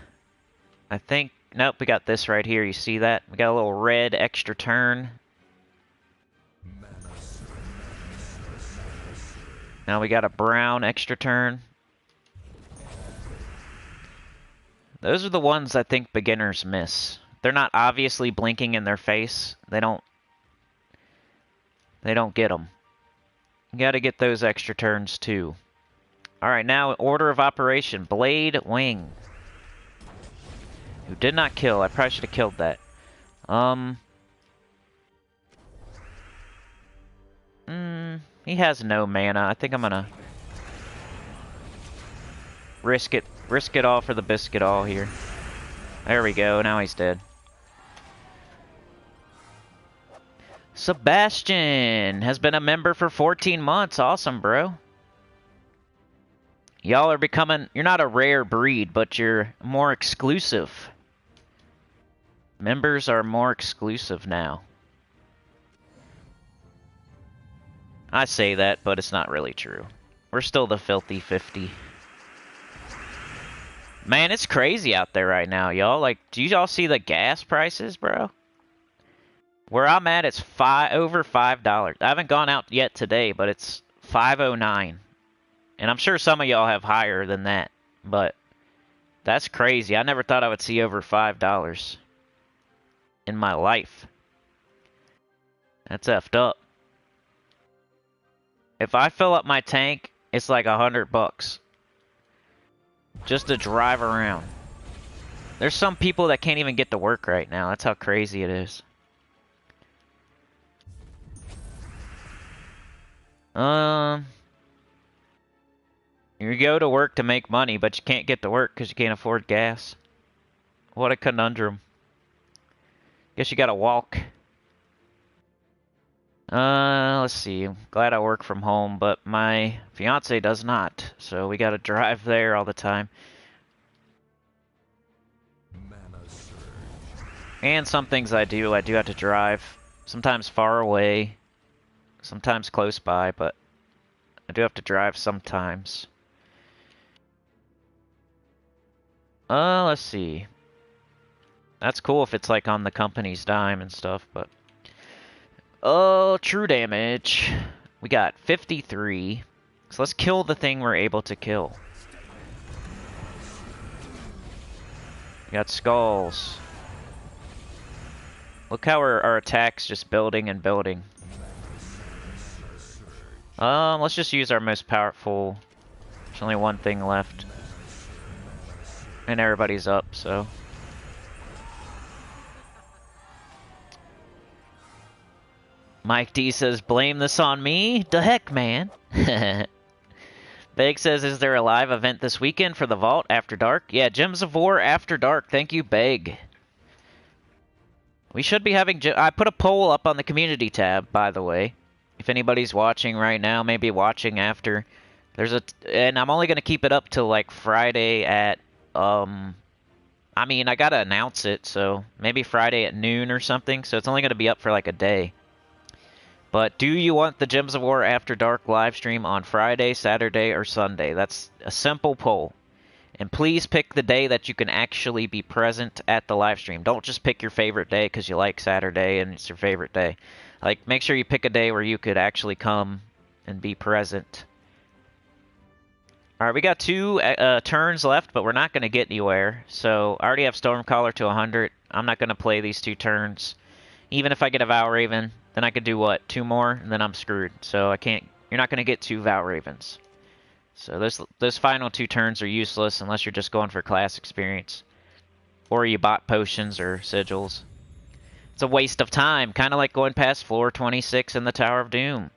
I think... Nope, we got this right here. You see that? We got a little red extra turn. Now we got a brown extra turn. Those are the ones I think beginners miss. They're not obviously blinking in their face. They don't get them. You gotta get those extra turns too. Alright, now order of operation. Blade Wing. Who did not kill. I probably should have killed that. He has no mana. I think I'm gonna risk it all for the biscuit all here. There we go. Now he's dead. Sebastian has been a member for 14 months. Awesome, bro. Y'all are becoming... You're not a rare breed, but you're more exclusive. Members are more exclusive now. I say that, but it's not really true. We're still the filthy 50. Man, it's crazy out there right now, y'all. Like, do y'all see the gas prices, bro? Where I'm at, it's over $5. I haven't gone out yet today, but it's $5.09. And I'm sure some of y'all have higher than that, but that's crazy. I never thought I would see over $5 in my life. That's effed up. If I fill up my tank, it's like $100 just to drive around. There's some people that can't even get to work right now. That's how crazy it is. You go to work to make money, but you can't get to work because you can't afford gas. What a conundrum. Guess you gotta walk. Let's see. I'm glad I work from home, but my fiance does not. So we gotta drive there all the time. And some things I do have to drive. Sometimes far away. Sometimes close by, but I do have to drive sometimes. Let's see. That's cool if it's like on the company's dime and stuff, but... Oh, true damage. We got 53. So let's kill the thing we're able to kill. We got skulls. Look how our attack's just building and building. Let's just use our most powerful. There's only one thing left. And everybody's up, so... Mike D says, blame this on me? The heck, man. Beg says, is there a live event this weekend for the Vault After Dark? Yeah, Gems of War After Dark. Thank you, Beg. We should be having... I put a poll up on the community tab, by the way. If anybody's watching right now, maybe watching after. There's a... And I'm only going to keep it up till, like, Friday at... I mean, I gotta announce it, so maybe Friday at noon or something. So it's only going to be up for, like, a day. But do you want the Gems of War After Dark live stream on Friday, Saturday, or Sunday? That's a simple poll. And please pick the day that you can actually be present at the live stream. Don't just pick your favorite day because you like Saturday and it's your favorite day. Like, make sure you pick a day where you could actually come and be present. Alright, we got 2 turns left, but we're not going to get anywhere. So, I already have Stormcaller to 100. I'm not going to play these 2 turns. Even if I get a Vow Raven, then I could do what? 2 more, and then I'm screwed. So I can't... You're not going to get 2 Vow Ravens. So those final 2 turns are useless unless you're just going for class experience. Or you bought potions or sigils. It's a waste of time, kind of like going past floor 26 in the Tower of Doom.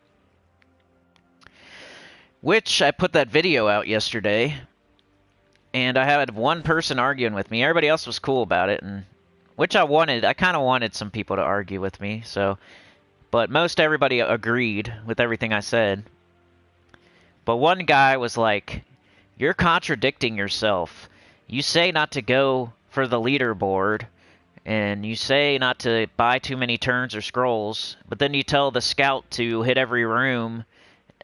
Which, I put that video out yesterday. And I had one person arguing with me. Everybody else was cool about it, and... Which I wanted. I kind of wanted some people to argue with me, so... But most everybody agreed with everything I said. But one guy was like, you're contradicting yourself. You say not to go for the leaderboard, and you say not to buy too many turns or scrolls, but then you tell the scout to hit every room,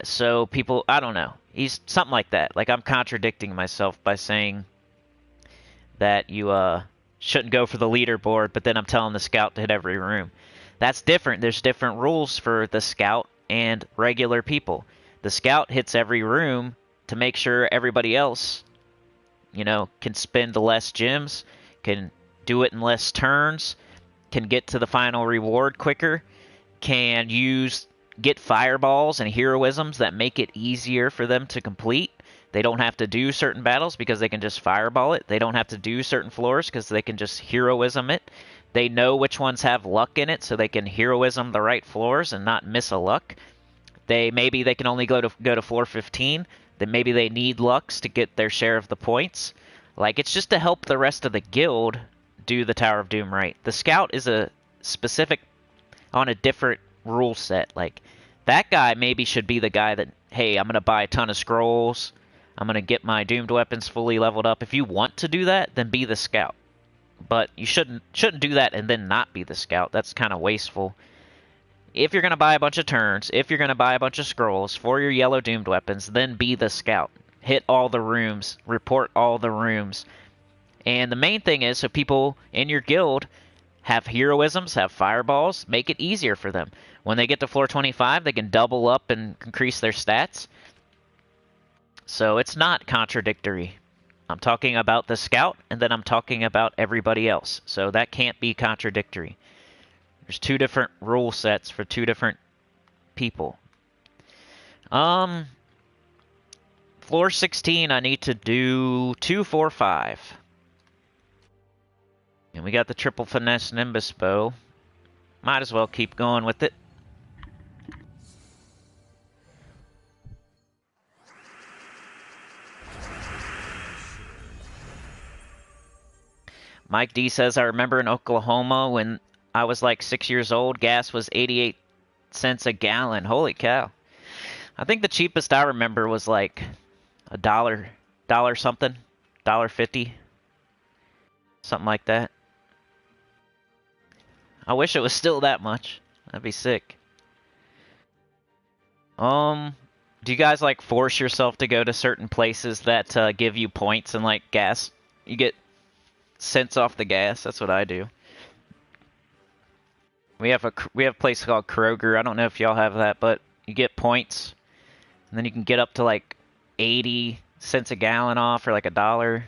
so people... I don't know. He's something like that. Like, I'm contradicting myself by saying that you, shouldn't go for the leaderboard, but then I'm telling the scout to hit every room. That's different. There's different rules for the scout and regular people. The scout hits every room to make sure everybody else, you know, can spend less gems, can do it in less turns, can get to the final reward quicker, can get fireballs and heroisms that make it easier for them to complete. They don't have to do certain battles because they can just fireball it. They don't have to do certain floors because they can just heroism it. They know which ones have luck in it, so they can heroism the right floors and not miss a luck. Maybe they can only go to floor 15. Then maybe they need lucks to get their share of the points. Like, it's just to help the rest of the guild do the Tower of Doom right. The scout is a specific on a different rule set. Like, that guy maybe should be the guy that, hey, I'm going to buy a ton of scrolls. I'm going to get my doomed weapons fully leveled up. If you want to do that, then be the scout. but you shouldn't do that and then not be the scout. That's kind of wasteful. If you're going to buy a bunch of turns, if you're going to buy a bunch of scrolls for your yellow doomed weapons, then be the scout. Hit all the rooms, report all the rooms. And the main thing is, so people in your guild have heroisms, have fireballs, make it easier for them. When they get to floor 25, they can double up and increase their stats. So it's not contradictory. I'm talking about the scout, and then I'm talking about everybody else. So that can't be contradictory. There's two different rule sets for two different people. Floor 16, I need to do 2, 4, 5. And we got the triple finesse Nimbus bow. Might as well keep going with it. Mike D says, I remember in Oklahoma when I was like 6 years old, gas was 88 cents a gallon. Holy cow. I think the cheapest I remember was like $1 something, $1.50, something like that. I wish it was still that much. That'd be sick. Do you guys like force yourself to go to certain places that give you points and like gas? You get cents off the gas. That's what I do. We have a place called Kroger. I don't know if y'all have that, but you get points, and then you can get up to like 80 cents a gallon off, or like $1.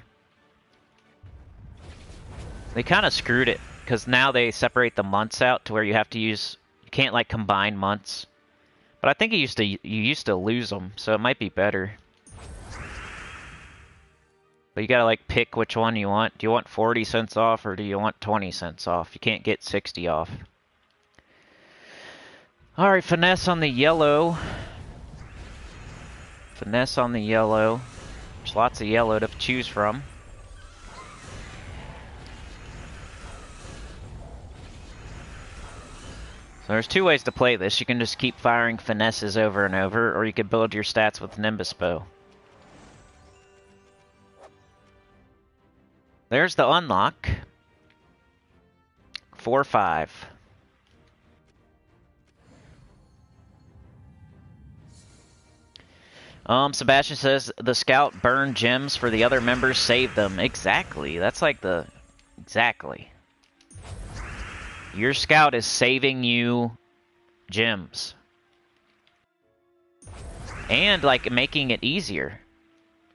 They kind of screwed it because now they separate the months out to where you have to use. You can't like combine months, but I think you used to lose them, so it might be better. But you gotta like pick which one you want. Do you want 40 cents off or do you want 20 cents off? You can't get 60 off. Alright, finesse on the yellow. Finesse on the yellow. There's lots of yellow to choose from. So there's two ways to play this. You can just keep firing finesses over and over, or you can build your stats with Nimbus Bow. There's the unlock. 4, 5. Sebastian says, the scout burned gems for the other members, save them. Exactly. That's like the... Exactly. Your scout is saving you gems. And, like, making it easier.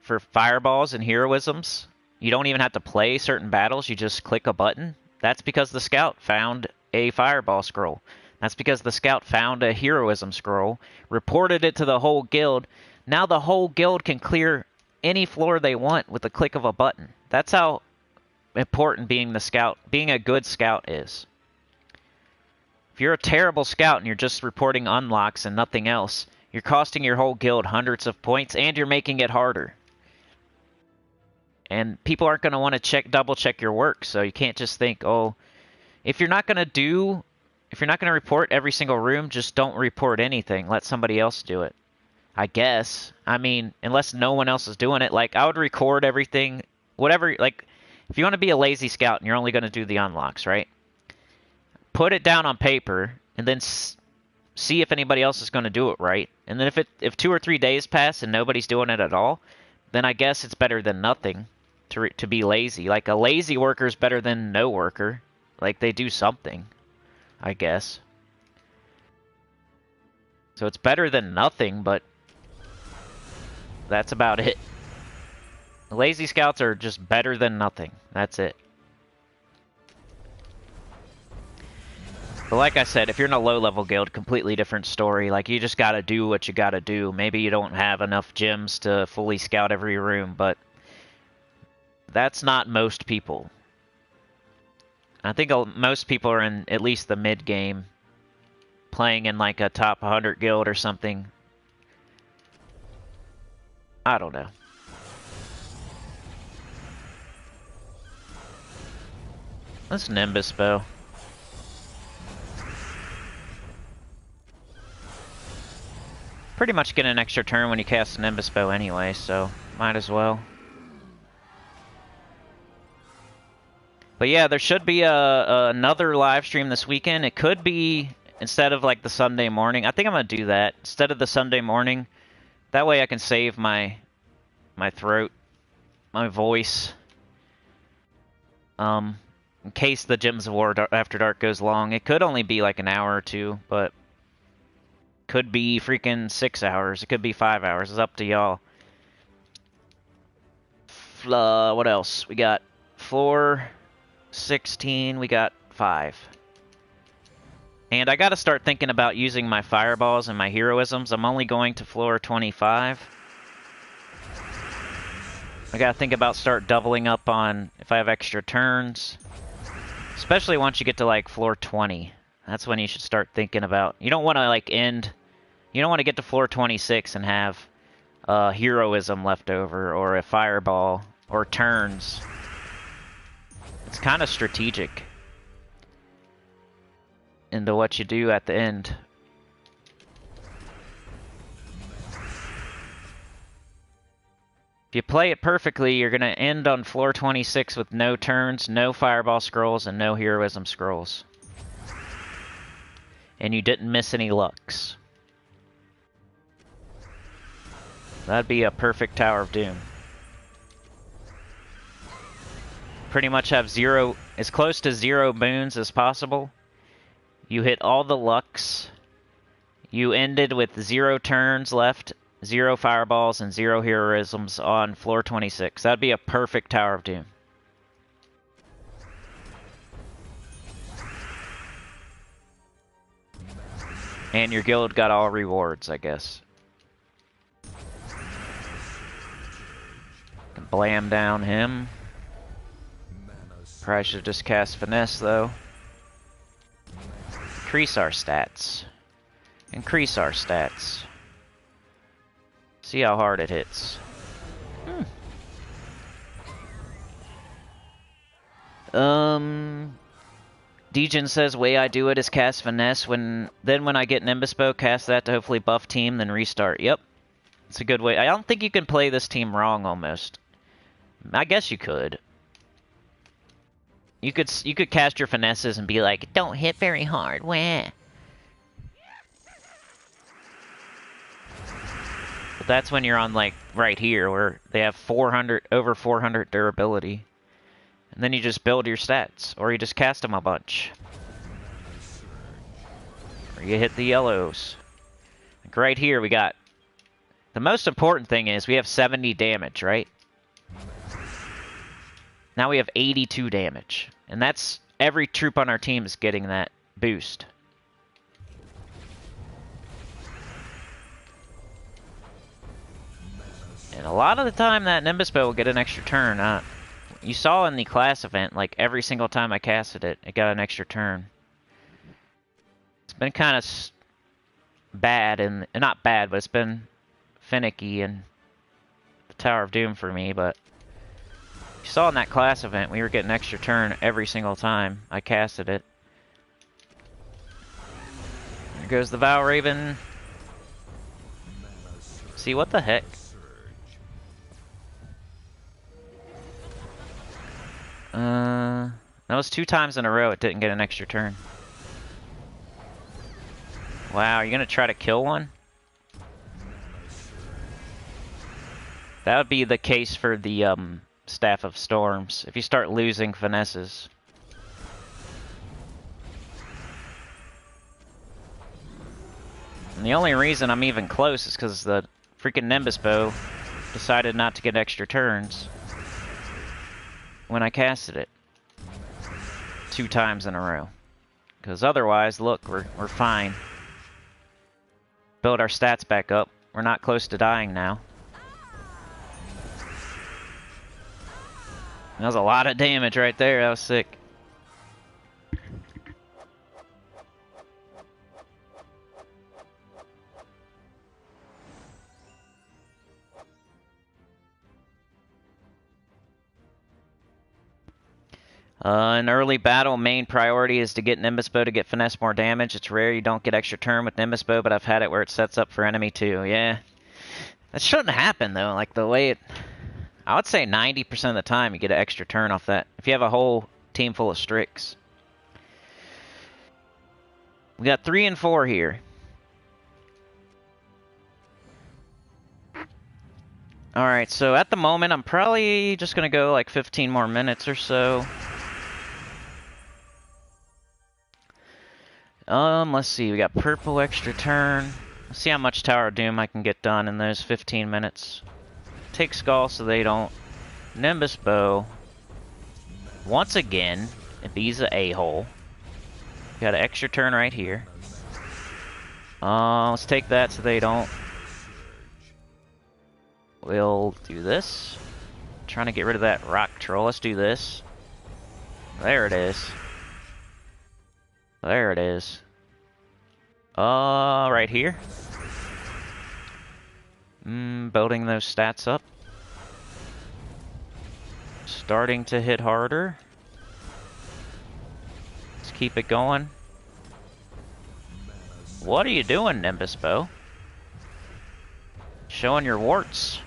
For fireballs and heroisms, you don't even have to play certain battles, you just click a button. That's because the scout found a fireball scroll. That's because the scout found a heroism scroll, reported it to the whole guild. Now the whole guild can clear any floor they want with the click of a button. That's how important being a good scout is. If you're a terrible scout and you're just reporting unlocks and nothing else, you're costing your whole guild hundreds of points and you're making it harder. And people aren't going to want to double check your work, so you can't just think, oh, if you're not going to report every single room, just don't report anything. Let somebody else do it. I guess. I mean, unless no one else is doing it, like, I would record everything, whatever, like, if you want to be a lazy scout and you're only going to do the unlocks, right? Put it down on paper, and then see if anybody else is going to do it right. And then if 2 or 3 days pass and nobody's doing it at all, then I guess it's better than nothing to be lazy. Like, a lazy worker is better than no worker. Like, they do something, I guess. So it's better than nothing, but that's about it. Lazy scouts are just better than nothing. That's it. But like I said, if you're in a low-level guild, completely different story. Like, you just gotta do what you gotta do. Maybe you don't have enough gems to fully scout every room, but that's not most people. I think most people are in at least the mid-game, playing in like a top 100 guild or something. I don't know. That's Nimbus Bow. Pretty much get an extra turn when you cast Nimbus Bow anyway, so might as well. But yeah, there should be another live stream this weekend. It could be instead of like the Sunday morning. I think I'm gonna do that instead of the Sunday morning. That way I can save my throat, my voice. In case the Gems of War After Dark goes long. It could only be like an hour or two, but could be freaking 6 hours. It could be 5 hours. It's up to y'all. What else? We got floor 16. We got 5. And I gotta start thinking about using my fireballs and my heroisms. I'm only going to floor 25. I gotta think about start doubling up on if I have extra turns. Especially once you get to like floor 20. That's when you should start thinking about... You don't want to like end... You don't want to get to floor 26 and have heroism left over or a fireball or turns. It's kind of strategic into what you do at the end. If you play it perfectly, you're going to end on floor 26 with no turns, no fireball scrolls, and no heroism scrolls. And you didn't miss any lucks. That'd be a perfect Tower of Doom. Pretty much have zero, as close to 0 boons as possible. You hit all the lucks. You ended with 0 turns left, 0 fireballs, and 0 heroisms on floor 26. That'd be a perfect Tower of Doom. And your guild got all rewards, I guess. Can blam down him. Probably should have just cast Finesse, though. Increase our stats. Increase our stats. See how hard it hits. Degen says, way I do it is cast Finesse. Then when I get Nimbus Bow, cast that to hopefully buff team, then restart. Yep. It's a good way. I don't think you can play this team wrong, almost. I guess you could. You could cast your Finesses and be like, don't hit very hard. Wah. But that's when you're on, like, right here, where they have over 400 durability. And then you just build your stats, or you just cast them a bunch. Or you hit the yellows. Like right here, we got... The most important thing is we have 70 damage, right? Now we have 82 damage. And that's... Every troop on our team is getting that boost. And a lot of the time that Nimbus Bow will get an extra turn. You saw in the class event, like every single time I casted it, it got an extra turn. It's been kind of bad, and not bad, but it's been finicky in the Tower of Doom for me, but you saw in that class event, we were getting an extra turn every single time I casted it. There goes the Vow Raven. See, what the heck? That was 2 times in a row it didn't get an extra turn. Wow, are you gonna try to kill one? That would be the case for the Staff of Storms, if you start losing Finesses. And the only reason I'm even close is because the freaking Nimbus Bow decided not to get extra turns when I casted it 2 times in a row. Because otherwise, look, we're fine. Build our stats back up. We're not close to dying now. That was a lot of damage right there. That was sick. In early battle, main priority is to get Nimbus Bow to get Finesse more damage. It's rare you don't get extra turn with Nimbus Bow, but I've had it where it sets up for enemy too. Yeah. That shouldn't happen though, like the way it... I would say 90% of the time you get an extra turn off that. If you have a whole team full of Strix. We got 3 and 4 here. Alright, so at the moment, I'm probably just going to go like 15 more minutes or so. Let's see, we got purple extra turn. Let's see how much Tower of Doom I can get done in those 15 minutes. Take Skull so they don't. Nimbus Bow. Once again, B's a a-hole. Got an extra turn right here. Let's take that so they don't. We'll do this. Trying to get rid of that rock troll. Let's do this. There it is. There it is. Right here. Building those stats up. Starting to hit harder. Let's keep it going. What are you doing, Nimbus Bow? Showing your warts.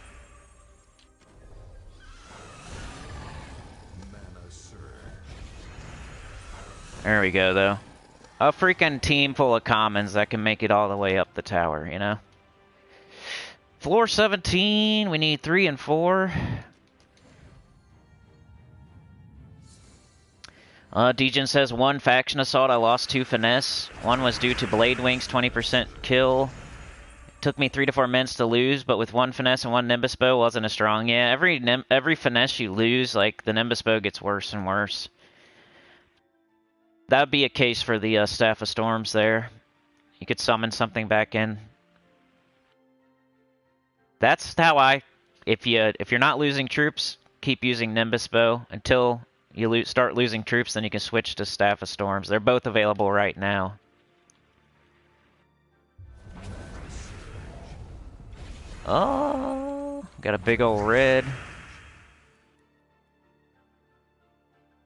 There we go, though. A freaking team full of commons that can make it all the way up the tower, you know? Floor 17, we need 3 and 4. Degen says, 1 faction assault, I lost 2 finesse. 1 was due to Blade Wings, 20% kill. Took me 3 to 4 minutes to lose, but with 1 finesse and 1 Nimbus Bow wasn't as strong. Yeah, every finesse you lose, like, the Nimbus Bow gets worse and worse. That would be a case for the Staff of Storms there. You could summon something back in. That's how if you're not losing troops, keep using Nimbus Bow until you start losing troops, then you can switch to Staff of Storms. They're both available right now. Oh, got a big old red.